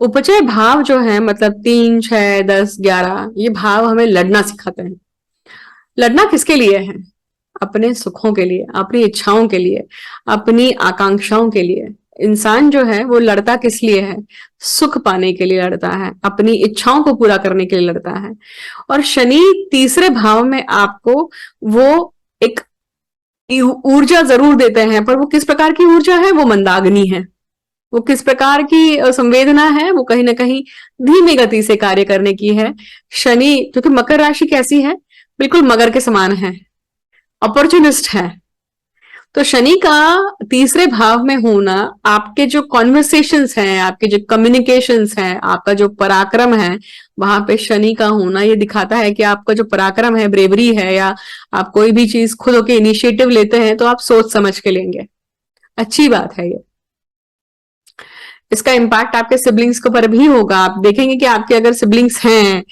उपचय भाव जो है मतलब 3, 6, 10, 11 ये भाव हमें लड़ना सिखाते हैं। लड़ना किसके लिए है? अपने सुखों के लिए, अपनी इच्छाओं के लिए, अपनी आकांक्षाओं के लिए। इंसान जो है वो लड़ता किस लिए है? सुख पाने के लिए लड़ता है, अपनी इच्छाओं को पूरा करने के लिए लड़ता है। और शनि तीसरे भाव में आपको वो एक ऊर्जा जरूर देते हैं, पर वो किस प्रकार की ऊर्जा है? वो मंदाग्नि है। वो किस प्रकार की संवेदना है? वो कहीं ना कहीं धीमी गति से कार्य करने की है। शनि क्योंकि मकर राशि कैसी है? बिल्कुल मगर के समान है, अपॉर्चुनिस्ट है। तो शनि का तीसरे भाव में होना आपके जो कॉन्वर्सेशंस हैं, आपके जो कम्युनिकेशंस हैं, आपका जो पराक्रम है, वहां पे शनि का होना ये दिखाता है कि आपका जो पराक्रम है, ब्रेवरी है, या आप कोई भी चीज खुद होके इनिशिएटिव लेते हैं तो आप सोच समझ के लेंगे। अच्छी बात है ये। इसका इम्पैक्ट आपके सिबलिंग्स के ऊपर भी होगा। आप देखेंगे कि आपके अगर सिबलिंग्स हैं,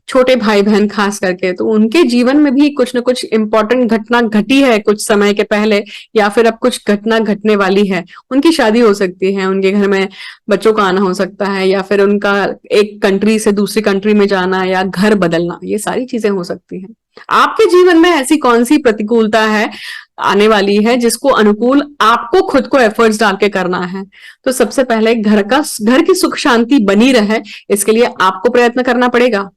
छोटे भाई बहन खास करके, तो उनके जीवन में भी कुछ ना कुछ इंपॉर्टेंट घटना घटी है कुछ समय के पहले, या फिर अब कुछ घटना घटने वाली है। उनकी शादी हो सकती है, उनके घर में बच्चों का आना हो सकता है, या फिर उनका एक कंट्री से दूसरी कंट्री में जाना या घर बदलना, ये सारी चीजें हो सकती हैं। आपके जीवन में ऐसी कौन सी प्रतिकूलता है आने वाली है जिसको अनुकूल आपको खुद को एफर्ट्स डाल के करना है? तो सबसे पहले घर की सुख शांति बनी रहे, इसके लिए आपको प्रयत्न करना पड़ेगा।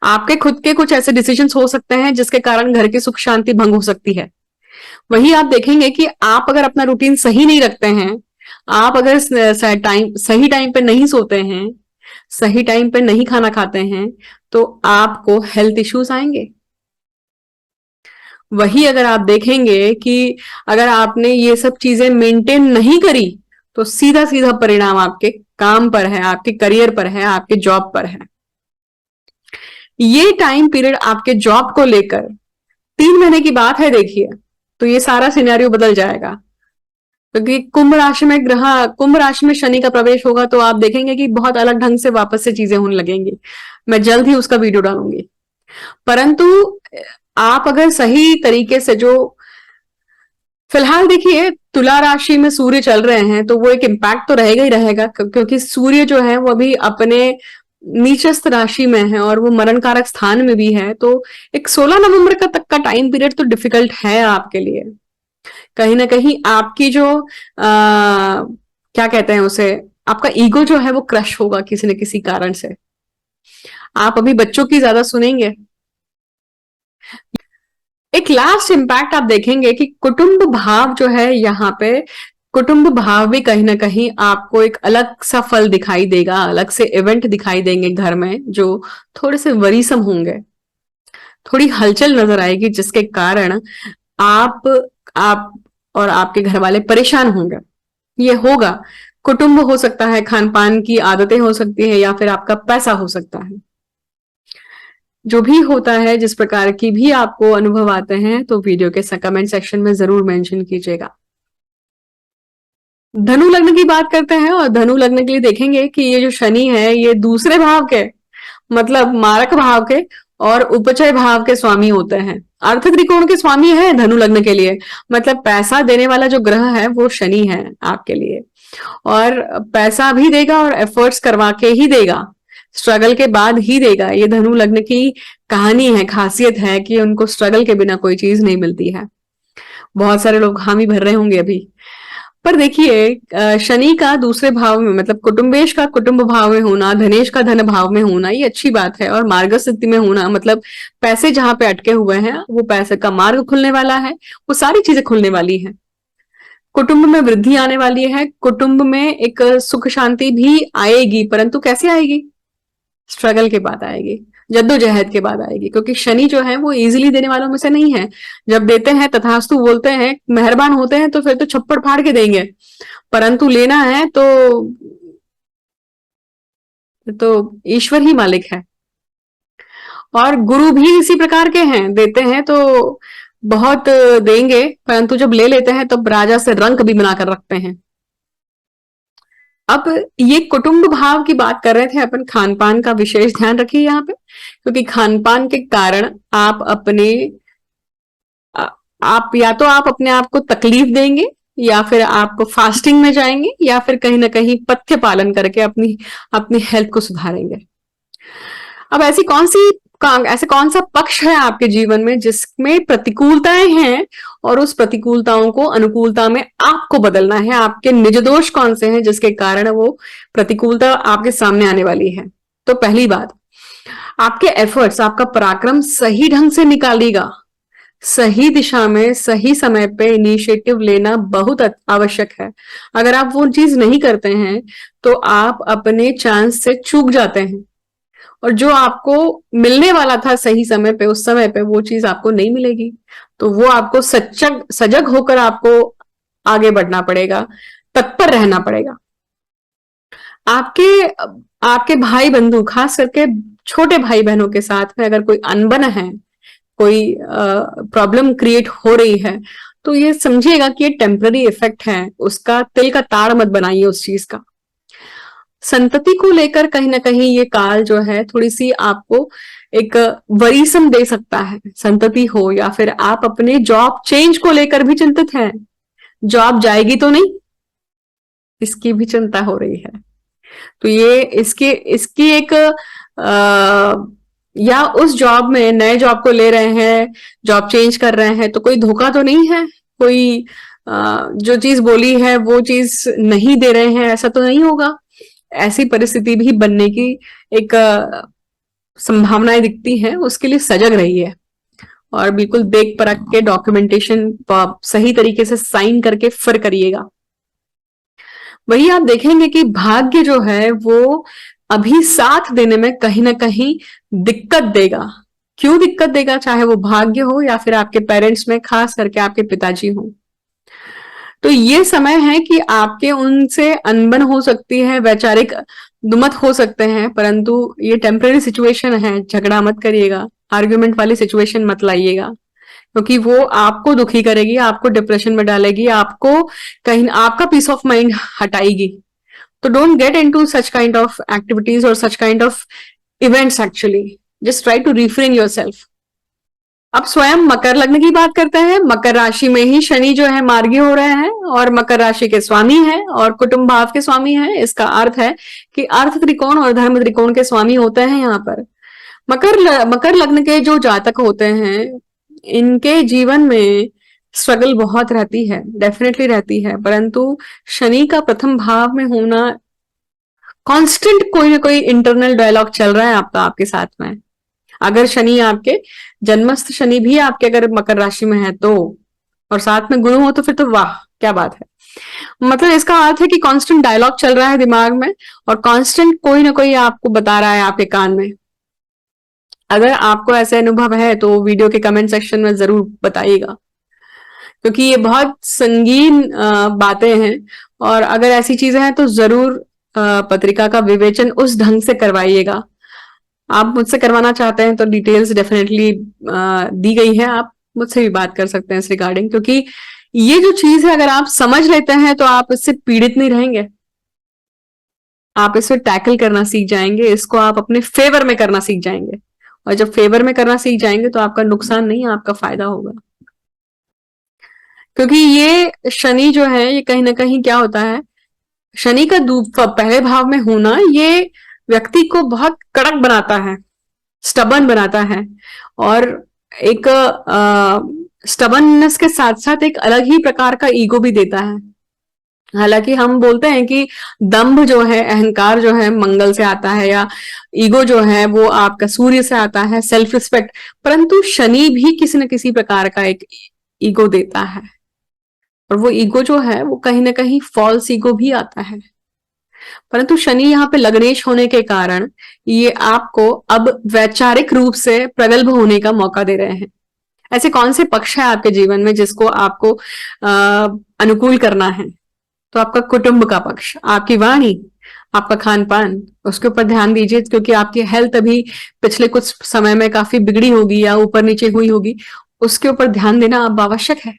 आपके खुद के कुछ ऐसे डिसीजंस हो सकते हैं जिसके कारण घर की सुख शांति भंग हो सकती है। वही आप देखेंगे कि आप अगर अपना रूटीन सही नहीं रखते हैं, आप अगर सही टाइम पे नहीं सोते हैं, सही टाइम पे नहीं खाना खाते हैं, तो आपको हेल्थ इश्यूज आएंगे। वही अगर आप देखेंगे कि अगर आपने ये सब चीजें मेंटेन नहीं करी, तो सीधा सीधा परिणाम आपके काम पर है, आपके करियर पर है, आपके जॉब पर है। ये टाइम पीरियड आपके जॉब को लेकर 3 महीने की बात है, देखिए, तो ये सारा सिनेरियो बदल जाएगा। क्योंकि कुंभ राशि में शनि का प्रवेश होगा, तो आप देखेंगे कि बहुत अलग ढंग से वापस से चीजें होने लगेंगी। मैं जल्द ही उसका वीडियो डालूंगी। परंतु आप अगर सही तरीके से जो फिलहाल देखिए तुला राशि में सूर्य चल रहे हैं, तो वो एक इम्पैक्ट तो रहेगा ही रहेगा, क्योंकि सूर्य जो है वो अभी अपने नीचस्थ राशि में है और वो मरण कारक स्थान में भी है। तो एक 16 नवंबर का तक का टाइम पीरियड तो डिफिकल्ट है आपके लिए। कहीं ना कहीं आपकी जो क्या कहते हैं उसे, आपका ईगो जो है वो क्रश होगा किसी न किसी कारण से। आप अभी बच्चों की ज्यादा सुनेंगे। एक लास्ट इम्पैक्ट आप देखेंगे कि कुटुंब भाव जो है यहाँ पे, कुटुंब भाव भी कहीं ना कहीं आपको एक अलग सा फल दिखाई देगा, अलग से इवेंट दिखाई देंगे घर में जो थोड़े से वरीसम होंगे। थोड़ी हलचल नजर आएगी जिसके कारण आप आप और आपके घर वाले परेशान होंगे। ये होगा। कुटुंब हो सकता है, खान पान की आदतें हो सकती है, या फिर आपका पैसा हो सकता है। जो भी होता है, जिस प्रकार की भी आपको अनुभव आते हैं, तो वीडियो के कमेंट सेक्शन में जरूर मेंशन कीजिएगा। धनु लग्न की बात करते हैं, और धनु लग्न के लिए देखेंगे कि ये जो शनि है ये दूसरे भाव के मतलब मारक भाव के और उपचय भाव के स्वामी होते हैं। अर्थ त्रिकोण के स्वामी है धनु लग्न के लिए। मतलब पैसा देने वाला जो ग्रह है वो शनि है आपके लिए, और पैसा भी देगा और एफर्ट्स करवा के ही देगा, स्ट्रगल के बाद ही देगा। ये धनु लग्न की कहानी है, खासियत है कि उनको स्ट्रगल के बिना कोई चीज नहीं मिलती है। बहुत सारे लोग हामी भर रहे होंगे अभी। पर देखिए शनि का दूसरे भाव में मतलब कुटुंबेश का कुटुंब भाव में होना, धनेश का धन भाव में होना, ये अच्छी बात है। और मार्ग स्थिति में होना मतलब पैसे जहां पे अटके हुए हैं वो पैसे का मार्ग खुलने वाला है, वो सारी चीजें खुलने वाली है। कुटुंब में वृद्धि आने वाली है, कुटुंब में एक सुख शांति भी आएगी, परंतु कैसे आएगी? स्ट्रगल के बाद आएगी, जद्दोजहद के बाद आएगी। क्योंकि शनि जो है वो इजीली देने वालों में से नहीं है। जब देते हैं तथास्तु बोलते हैं, मेहरबान होते हैं, तो फिर तो छप्पड़ फाड़ के देंगे, परंतु लेना है तो ईश्वर ही मालिक है। और गुरु भी इसी प्रकार के हैं, देते हैं तो बहुत देंगे, परंतु जब ले लेते हैं तब राजा से रंक भी बनाकर रखते हैं। अब ये कुटुंब भाव की बात कर रहे थे अपन, खान पान का विशेष ध्यान रखिए यहाँ पे, क्योंकि खान पान के कारण आप अपने आ- आप या तो आप अपने आप को तकलीफ देंगे, या फिर आप फास्टिंग में जाएंगे, या फिर कहीं ना कहीं पथ्य पालन करके अपनी अपनी हेल्थ को सुधारेंगे। अब ऐसे कौन सा पक्ष है आपके जीवन में जिसमें प्रतिकूलताएं हैं, और उस प्रतिकूलताओं को अनुकूलता में आपको बदलना है। आपके निज दोष कौन से हैं जिसके कारण वो प्रतिकूलता आपके सामने आने वाली है। तो पहली बात, आपके एफर्ट्स, आपका पराक्रम सही ढंग से निकालेगा। सही दिशा में सही समय पे इनिशिएटिव लेना बहुत आवश्यक है। अगर आप वो चीज नहीं करते हैं तो आप अपने चांस से चूक जाते हैं, और जो आपको मिलने वाला था सही समय पे, उस समय पे वो चीज आपको नहीं मिलेगी। तो वो आपको सजग होकर आपको आगे बढ़ना पड़ेगा, तत्पर रहना पड़ेगा। आपके आपके भाई बंधु, खास करके छोटे भाई बहनों के साथ में अगर कोई अनबन है, कोई प्रॉब्लम क्रिएट हो रही है, तो ये समझिएगा कि ये टेम्पररी इफेक्ट है। उसका तिल का ताड़ मत बनाइए उस चीज का। संतति को लेकर कहीं ना कहीं ये काल जो है थोड़ी सी आपको एक वरीसम दे सकता है। संतति हो, या फिर आप अपने जॉब चेंज को लेकर भी चिंतित हैं, जॉब जाएगी तो नहीं, इसकी भी चिंता हो रही है। तो ये इसके इसकी एक या उस जॉब में, नए जॉब को ले रहे हैं, जॉब चेंज कर रहे हैं, तो कोई धोखा तो नहीं है, कोई जो चीज बोली है वो चीज नहीं दे रहे हैं, ऐसा तो नहीं होगा। ऐसी परिस्थिति भी बनने की एक संभावनाएं दिखती हैं। उसके लिए सजग रहिए, और बिल्कुल देख परख के डॉक्यूमेंटेशन सही तरीके से साइन करके फिर करिएगा। वही आप देखेंगे कि भाग्य जो है वो अभी साथ देने में कहीं ना कहीं दिक्कत देगा। क्यों दिक्कत देगा? चाहे वो भाग्य हो या फिर आपके पेरेंट्स में, खास करके आपके पिताजी हो। तो ये समय है कि आपके उनसे अनबन हो सकती है, वैचारिक दुमत हो सकते हैं, परंतु ये टेम्पररी सिचुएशन है। झगड़ा मत करिएगा, आर्ग्यूमेंट वाली सिचुएशन मत लाइएगा, क्योंकि वो आपको दुखी करेगी, आपको डिप्रेशन में डालेगी, आपको कहीं आपका पीस ऑफ माइंड हटाएगी। तो don't get into such kind of activities और such kind of events. Actually just try to refrain yourself. अब स्वयं मकर लग्न की बात करते हैं। मकर राशि में ही शनि जो है मार्गी हो रहे हैं, और मकर राशि के स्वामी हैं और कुटुंब भाव के स्वामी हैं। इसका अर्थ है कि अर्थ त्रिकोण और धर्म त्रिकोण के स्वामी होते हैं यहाँ पर। मकर लग्न के जो जातक होते हैं, इनके जीवन में स्ट्रगल बहुत रहती है, डेफिनेटली रहती है, परंतु शनि का प्रथम भाव में होना, कांस्टेंट कोई ना कोई इंटरनल डायलॉग चल रहा है आपका, आपके साथ में। अगर शनि आपके जन्मस्थ शनि भी आपके अगर मकर राशि में है तो, और साथ में गुरु हो, तो फिर तो वाह क्या बात है। मतलब इसका अर्थ है कि कांस्टेंट डायलॉग चल रहा है दिमाग में, और कांस्टेंट कोई ना कोई आपको बता रहा है आपके कान में। अगर आपको ऐसे अनुभव है तो वीडियो के कमेंट सेक्शन में जरूर बताइएगा, क्योंकि ये बहुत संगीन बातें हैं। और अगर ऐसी चीजें हैं तो जरूर पत्रिका का विवेचन उस ढंग से करवाइएगा। आप मुझसे करवाना चाहते हैं तो डिटेल्स डेफिनेटली दी गई है, आप मुझसे भी बात कर सकते हैं इस रिगार्डिंग, क्योंकि ये जो चीज है अगर आप समझ लेते हैं तो आप इससे पीड़ित नहीं रहेंगे। आप इसे टैकल करना सीख जाएंगे, इसको आप अपने फेवर में करना सीख जाएंगे, और जब फेवर में करना सीख जाएंगे तो आपका नुकसान नहीं, आपका फायदा होगा। क्योंकि ये शनि जो है, ये कहीं ना कहीं क्या होता है, शनि का पहले भाव में होना ये व्यक्ति को बहुत कड़क बनाता है, स्टबन बनाता है, और एक स्टबननेस के साथ साथ एक अलग ही प्रकार का ईगो भी देता है। हालांकि हम बोलते हैं कि दंभ जो है, अहंकार जो है मंगल से आता है, या ईगो जो है वो आपका सूर्य से आता है, सेल्फ रिस्पेक्ट, परंतु शनि भी किसी न किसी प्रकार का एक ईगो देता है, और वो ईगो जो है वो कहीं ना कहीं फॉल्स ईगो भी आता है। परंतु शनि यहाँ पे लग्नेश होने के कारण ये आपको अब वैचारिक रूप से प्रगल्भ होने का मौका दे रहे हैं। ऐसे कौन से पक्ष है आपके जीवन में जिसको आपको अनुकूल करना है? तो आपका कुटुंब का पक्ष, आपकी वाणी, आपका खान पान, उसके ऊपर ध्यान दीजिए, क्योंकि आपकी हेल्थ अभी पिछले कुछ समय में काफी बिगड़ी होगी या ऊपर नीचे हुई होगी। उसके ऊपर ध्यान देना अब आवश्यक है।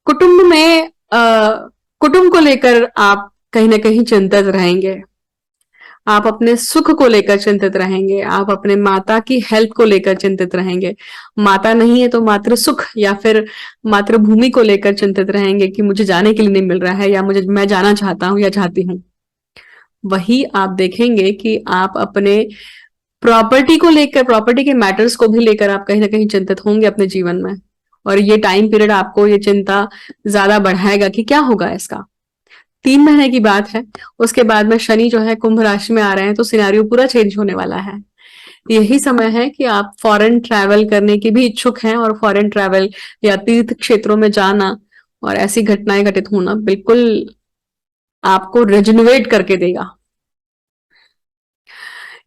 कुटुंब में कुटुंब को लेकर आप कहीं ना कहीं चिंतित रहेंगे, आप अपने सुख को लेकर चिंतित रहेंगे, आप अपने माता की हेल्थ को लेकर चिंतित रहेंगे। माता नहीं है तो मातृ सुख या फिर मातृभूमि को लेकर चिंतित रहेंगे कि मुझे जाने के लिए नहीं मिल रहा है, या मुझे मैं जाना चाहता हूं या चाहती हूँ। वही आप देखेंगे कि आप अपने प्रॉपर्टी को लेकर, प्रॉपर्टी के मैटर्स को भी लेकर आप कहीं ना कहीं चिंतित होंगे अपने जीवन में। और ये टाइम पीरियड आपको ये चिंता ज्यादा बढ़ाएगा कि क्या होगा इसका। 3 महीने की बात है, उसके बाद में शनि जो है कुंभ राशि में आ रहे हैं, तो सिनेरियो पूरा चेंज होने वाला है। यही समय है कि आप फॉरेन ट्रैवल करने के भी इच्छुक हैं, और फॉरेन ट्रैवल या तीर्थ क्षेत्रों में जाना और ऐसी घटनाएं घटित होना बिल्कुल आपको रेजिनवेट करके देगा।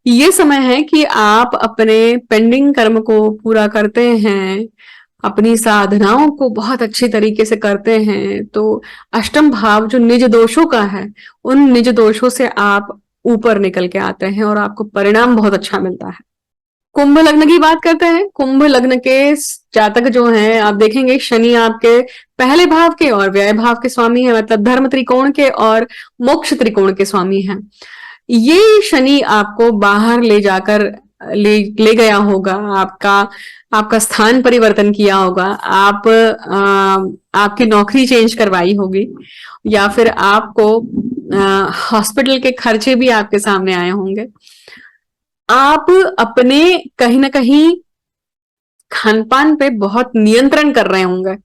ये समय है कि आप अपने पेंडिंग कर्म को पूरा करते हैं, अपनी साधनाओं को बहुत अच्छी तरीके से करते हैं, तो अष्टम भाव जो निज दोषों का है, उन निज दोषों से आप ऊपर निकल के आते हैं और आपको परिणाम बहुत अच्छा मिलता है। कुंभ लग्न की बात करते हैं। कुंभ लग्न के जातक जो हैं, आप देखेंगे शनि आपके पहले भाव के और व्यय भाव के स्वामी है, मतलब धर्म त्रिकोण के और मोक्ष त्रिकोण के स्वामी हैं। ये शनि आपको बाहर ले जाकर ले गया होगा, आपका आपका स्थान परिवर्तन किया होगा, आपकी नौकरी चेंज करवाई होगी, या फिर आपको हॉस्पिटल के खर्चे भी आपके सामने आए होंगे। आप अपने कहीं ना कहीं खान पान पे बहुत नियंत्रण कर रहे होंगे,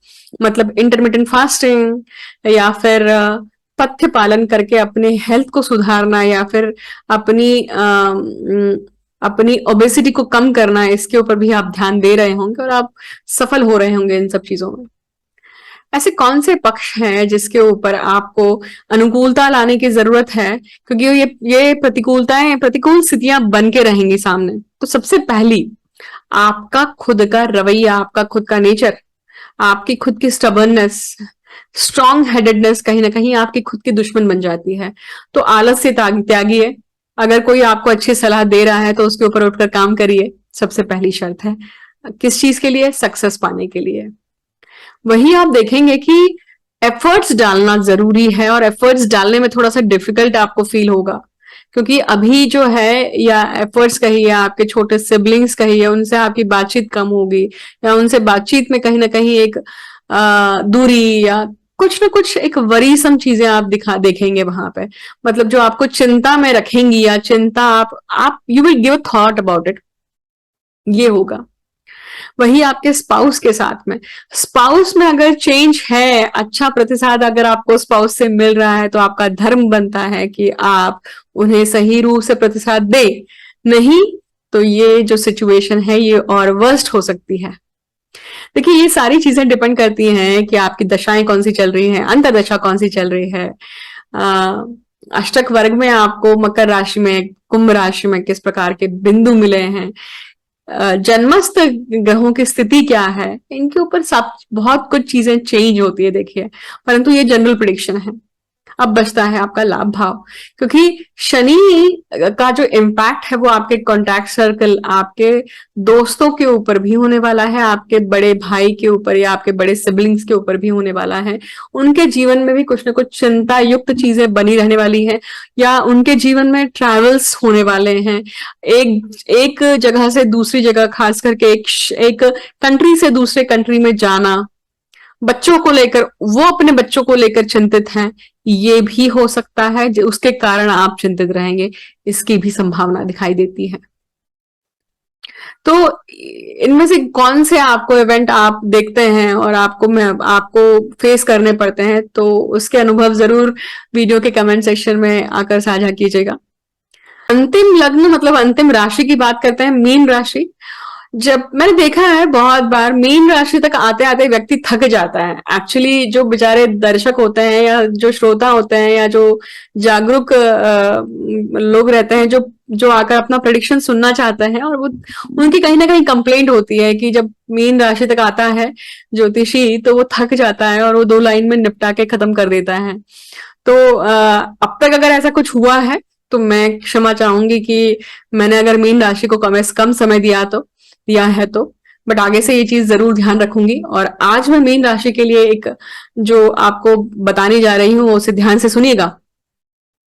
मतलब इंटरमिटेंट फास्टिंग या फिर पथ्य पालन करके अपने हेल्थ को सुधारना, या फिर अपनी अपनी ओबेसिटी को कम करना, इसके ऊपर भी आप ध्यान दे रहे होंगे और आप सफल हो रहे होंगे इन सब चीजों में। ऐसे कौन से पक्ष हैं जिसके ऊपर आपको अनुकूलता लाने की जरूरत है, क्योंकि ये प्रतिकूलताएं, प्रतिकूल स्थितियां बन के रहेंगी सामने। तो सबसे पहली, आपका खुद का रवैया, आपका खुद का नेचर, आपकी खुद की स्टबर्ननेस, स्ट्रॉन्ग हेडेडनेस कहीं ना कहीं आपकी खुद की दुश्मन बन जाती है। तो आलस से त्यागिए। अगर कोई आपको अच्छी सलाह दे रहा है तो उसके ऊपर उठकर काम करिए, सबसे पहली शर्त है। किस चीज के लिए? सक्सेस पाने के लिए। वही आप देखेंगे कि एफर्ट्स डालना जरूरी है, और एफर्ट्स डालने में थोड़ा सा डिफिकल्ट आपको फील होगा, क्योंकि अभी जो है, या एफर्ट्स कहिए, आपके छोटे सिबलिंग्स कहिए, उनसे आपकी बातचीत कम होगी, या उनसे बातचीत में कहीं ना कहीं एक दूरी या कुछ ना कुछ एक वरीसम चीजें आप देखेंगे वहां पे, मतलब जो आपको चिंता में रखेंगी, या चिंता आप you will give a thought about it, ये होगा। वही आपके स्पाउस के साथ में, स्पाउस में अगर चेंज है, अच्छा प्रतिसाद अगर आपको स्पाउस से मिल रहा है, तो आपका धर्म बनता है कि आप उन्हें सही रूप से प्रतिसाद दे। नहीं तो ये जो सिचुएशन है ये और वर्स्ट हो सकती है। देखिए, ये सारी चीजें डिपेंड करती हैं कि आपकी दशाएं कौन सी चल रही हैं, अंतर्दशा कौन सी चल रही है। अष्टक वर्ग में आपको मकर राशि में, कुंभ राशि में किस प्रकार के बिंदु मिले हैं, जन्मस्थ ग्रहों की स्थिति क्या है, इनके ऊपर सब बहुत कुछ चीजें चेंज होती है, देखिए। परंतु ये जनरल प्रिडिक्शन है। अब बचता है आपका लाभ भाव, क्योंकि शनि का जो इम्पैक्ट है वो आपके कॉन्टैक्ट सर्कल, आपके दोस्तों के ऊपर भी होने वाला है, आपके बड़े भाई के ऊपर या आपके बड़े सिबलिंग्स के ऊपर भी होने वाला है। उनके जीवन में भी कुछ ना कुछ चिंता युक्त चीजें बनी रहने वाली है, या उनके जीवन में ट्रैवल्स होने वाले हैं, एक जगह से दूसरी जगह, खास करके एक कंट्री से दूसरे कंट्री में जाना। बच्चों को लेकर, वो अपने बच्चों को लेकर चिंतित हैं, ये भी हो सकता है, उसके कारण आप चिंतित रहेंगे, इसकी भी संभावना दिखाई देती है। तो इनमें से कौन से आपको इवेंट आप देखते हैं और आपको फेस करने पड़ते हैं, तो उसके अनुभव जरूर वीडियो के कमेंट सेक्शन में आकर साझा कीजिएगा। अंतिम लग्न मतलब अंतिम राशि की बात करते हैं, मीन राशि। जब मैंने देखा है बहुत बार, मीन राशि तक आते आते व्यक्ति थक जाता है। एक्चुअली जो बेचारे दर्शक होते हैं, या जो श्रोता होते हैं, या जो जागरूक लोग रहते हैं, जो जो आकर अपना प्रेडिक्शन सुनना चाहते हैं, और वो उनकी कहीं ना कहीं कंप्लेंट होती है कि जब मीन राशि तक आता है ज्योतिषी, तो वो थक जाता है और वो 2 लाइन में निपटा के खत्म कर देता है। तो अब तक अगर ऐसा कुछ हुआ है तो मैं क्षमा चाहूंगी कि मैंने अगर मीन राशि को कम समय दिया है, तो बट आगे से ये चीज जरूर ध्यान रखूंगी। और आज मैं मीन राशि के लिए एक जो आपको बताने जा रही हूँ उसे ध्यान से सुनिएगा।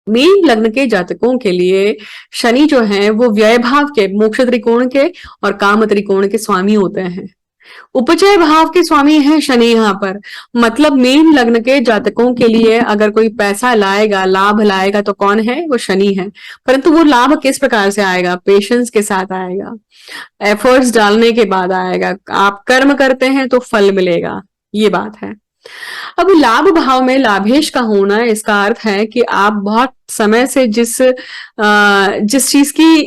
मीन लग्न के जातकों के लिए शनि जो है वो व्यय भाव के, मोक्ष त्रिकोण के और काम त्रिकोण के स्वामी होते हैं। उपचय भाव के स्वामी है शनि यहाँ पर। मतलब मीन लग्न के जातकों के लिए अगर कोई पैसा लाएगा, लाभ लाएगा, तो कौन है? वो शनि है। परंतु वो लाभ किस प्रकार से आएगा? पेशेंस के साथ आएगा, एफर्ट्स डालने के बाद आएगा। आप कर्म करते हैं तो फल मिलेगा, ये बात है। अब लाभ भाव में लाभेश का होना, इसका अर्थ है कि आप बहुत समय से जिस चीज की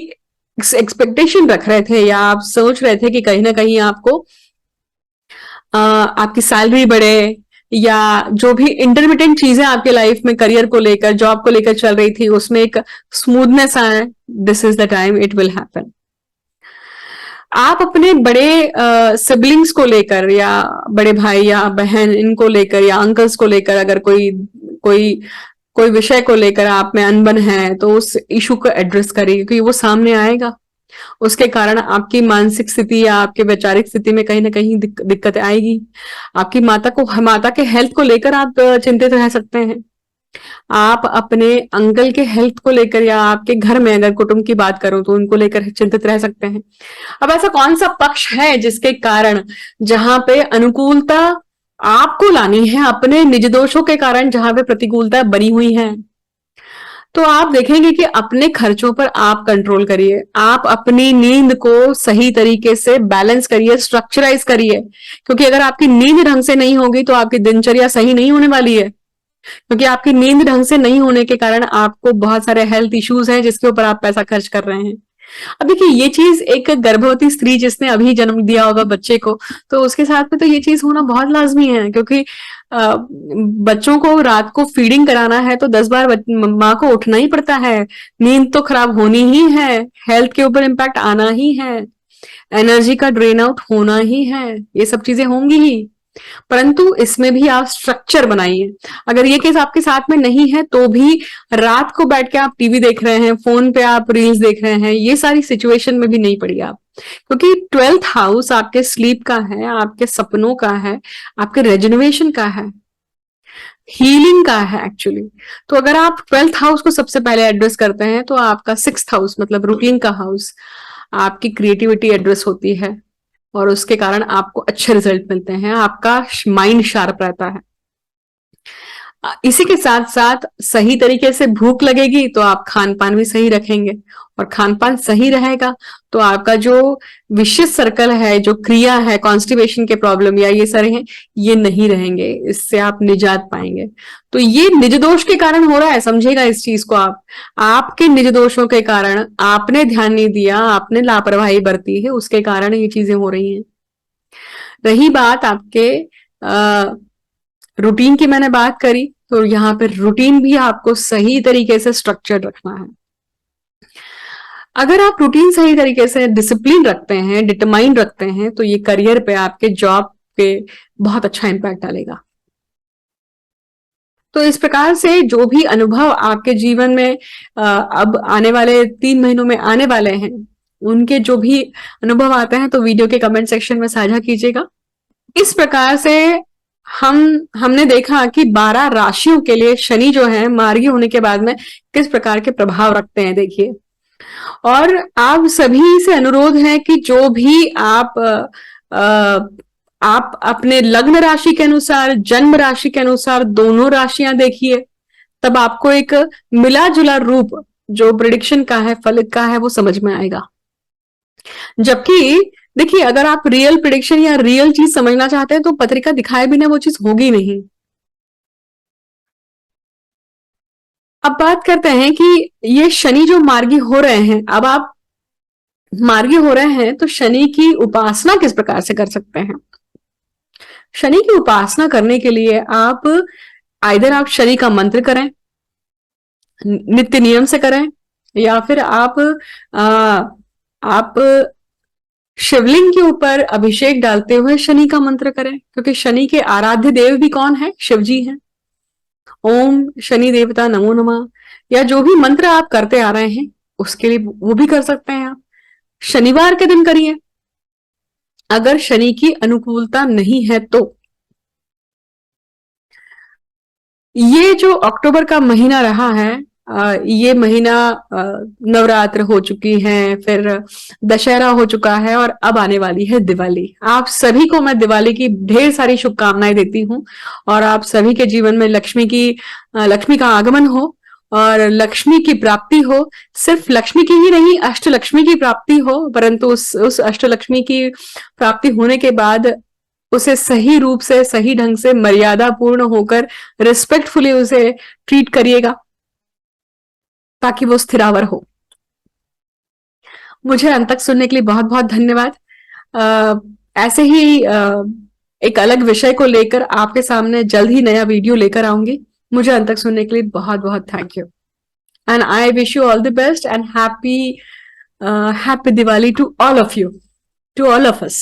एक्सपेक्टेशन रख रहे थे या आप सोच रहे थे कि कहीं ना कहीं आपको आपकी सैलरी बढ़े, या जो भी इंटरमीडिएट चीजें आपके लाइफ में करियर को लेकर, जॉब को लेकर चल रही थी, उसमें एक स्मूथनेस आए, this is the time it will happen. आप अपने बड़े सिबलिंग्स को लेकर, या बड़े भाई या बहन इनको लेकर, या अंकल्स को लेकर अगर कोई कोई विषय को लेकर आप में अनबन है, तो उस इशू को एड्रेस करिए, क्योंकि वो सामने आएगा। उसके कारण आपकी मानसिक स्थिति या आपके वैचारिक स्थिति में कहीं ना कहीं दिक्कत आएगी। आपकी माता के हेल्थ को लेकर आप चिंतित रह सकते हैं। आप अपने अंकल के हेल्थ को लेकर, या आपके घर में अगर कुटुंब की बात करो तो उनको लेकर चिंतित रह सकते हैं। अब ऐसा कौन सा पक्ष है जिसके कारण, जहां पे अनुकूलता आपको लानी है अपने निज दोषों के कारण, जहां पे प्रतिकूलता बनी हुई है, तो आप देखेंगे कि अपने खर्चों पर आप कंट्रोल करिए। आप अपनी नींद को सही तरीके से बैलेंस करिए, स्ट्रक्चराइज करिए, क्योंकि अगर आपकी नींद ढंग से नहीं होगी तो आपकी दिनचर्या सही नहीं होने वाली है। क्योंकि आपकी नींद ढंग से नहीं होने के कारण आपको बहुत सारे हेल्थ इश्यूज हैं जिसके ऊपर आप पैसा खर्च कर रहे हैं। अब देखिए, ये चीज एक गर्भवती स्त्री जिसने अभी जन्म दिया होगा बच्चे को, तो उसके साथ में तो ये चीज होना बहुत लाजमी है, क्योंकि बच्चों को रात को फीडिंग कराना है तो 10 बार माँ को उठना ही पड़ता है। नींद तो खराब होनी ही है, हेल्थ के ऊपर इम्पैक्ट आना ही है, एनर्जी का ड्रेन आउट होना ही है, ये सब चीजें होंगी ही। परंतु इसमें भी आप स्ट्रक्चर बनाइए। अगर ये केस आपके साथ में नहीं है तो भी रात को बैठ के आप टीवी देख रहे हैं, फोन पे आप रील्स देख रहे हैं, ये सारी सिचुएशन में भी नहीं पड़ी आप, क्योंकि 12th हाउस आपके स्लीप का है, आपके सपनों का है, आपके रेजोनेशन का है, हीलिंग का है एक्चुअली। तो अगर आप 12th हाउस को सबसे पहले एड्रेस करते हैं तो आपका 6th हाउस मतलब रूटीन का हाउस, आपकी क्रिएटिविटी एड्रेस होती है, और उसके कारण आपको अच्छे रिजल्ट मिलते हैं, आपका माइंड शार्प रहता है। इसी के साथ साथ सही तरीके से भूख लगेगी तो आप खान पान भी सही रखेंगे, और खान पान सही रहेगा तो आपका जो विशिष्ट सर्कल है, जो क्रिया है, कॉन्स्टिपेशन के प्रॉब्लम या ये सारे हैं, ये नहीं रहेंगे, इससे आप निजात पाएंगे। तो ये निज दोष के कारण हो रहा है, समझेगा इस चीज को आप। आपके निज दोषों के कारण, आपने ध्यान नहीं दिया, आपने लापरवाही बरती है, उसके कारण ये चीजें हो रही हैं। रही बात आपके रूटीन की, मैंने बात करी, तो यहाँ पे रूटीन भी आपको सही तरीके से स्ट्रक्चर रखना है। अगर आप रूटीन सही तरीके से डिसिप्लिन रखते हैं, डिटरमाइंड रखते हैं, तो ये करियर पे, आपके जॉब पे बहुत अच्छा इंपैक्ट डालेगा। तो इस प्रकार से जो भी अनुभव आपके जीवन में अब आने वाले 3 महीनों में आने वाले हैं, उनके जो भी अनुभव आते हैं तो वीडियो के कमेंट सेक्शन में साझा कीजिएगा। इस प्रकार से हमने देखा कि 12 राशियों के लिए शनि जो है मार्गी होने के बाद में किस प्रकार के प्रभाव रखते हैं, देखिए। और आप सभी से अनुरोध है कि जो भी आप अपने लग्न राशि के अनुसार, जन्म राशि के अनुसार दोनों राशियां देखिए, तब आपको एक मिला जुला रूप जो प्रिडिक्शन का है, फलित का है, वो समझ में आएगा। जबकि देखिए, अगर आप रियल प्रिडिक्शन या रियल चीज समझना चाहते हैं तो पत्रिका दिखाए बिना वो चीज होगी नहीं। अब बात करते हैं कि ये शनि जो मार्गी हो रहे हैं, अब आप मार्गी हो रहे हैं तो शनि की उपासना किस प्रकार से कर सकते हैं? शनि की उपासना करने के लिए आप आइदर आप शनि का मंत्र करें, नित्य नियम से करें, या फिर आप शिवलिंग के ऊपर अभिषेक डालते हुए शनि का मंत्र करें, क्योंकि शनि के आराध्य देव भी कौन है? शिव जी हैं। ओम शनि देवता नमो नमः, या जो भी मंत्र आप करते आ रहे हैं उसके लिए वो भी कर सकते हैं आप। शनिवार के दिन करिए, अगर शनि की अनुकूलता नहीं है तो ये जो अक्टूबर का महीना रहा है, ये महीना नवरात्र हो चुकी है, फिर दशहरा हो चुका है और अब आने वाली है दिवाली। आप सभी को मैं दिवाली की ढेर सारी शुभकामनाएं देती हूँ और आप सभी के जीवन में लक्ष्मी का आगमन हो और लक्ष्मी की प्राप्ति हो। सिर्फ लक्ष्मी की ही नहीं, अष्ट लक्ष्मी की प्राप्ति हो, परंतु उस अष्ट लक्ष्मी की प्राप्ति होने के बाद उसे सही रूप से, सही ढंग से, मर्यादा पूर्ण होकर रिस्पेक्टफुली उसे ट्रीट करिएगा ताकि वो स्थिरावर हो। मुझे अंत तक सुनने के लिए बहुत बहुत धन्यवाद। ऐसे ही एक अलग विषय को लेकर आपके सामने जल्द ही नया वीडियो लेकर आऊंगी। मुझे अंत तक सुनने के लिए बहुत बहुत thank you and I wish you all the best and happy Diwali to all of you, to all of us.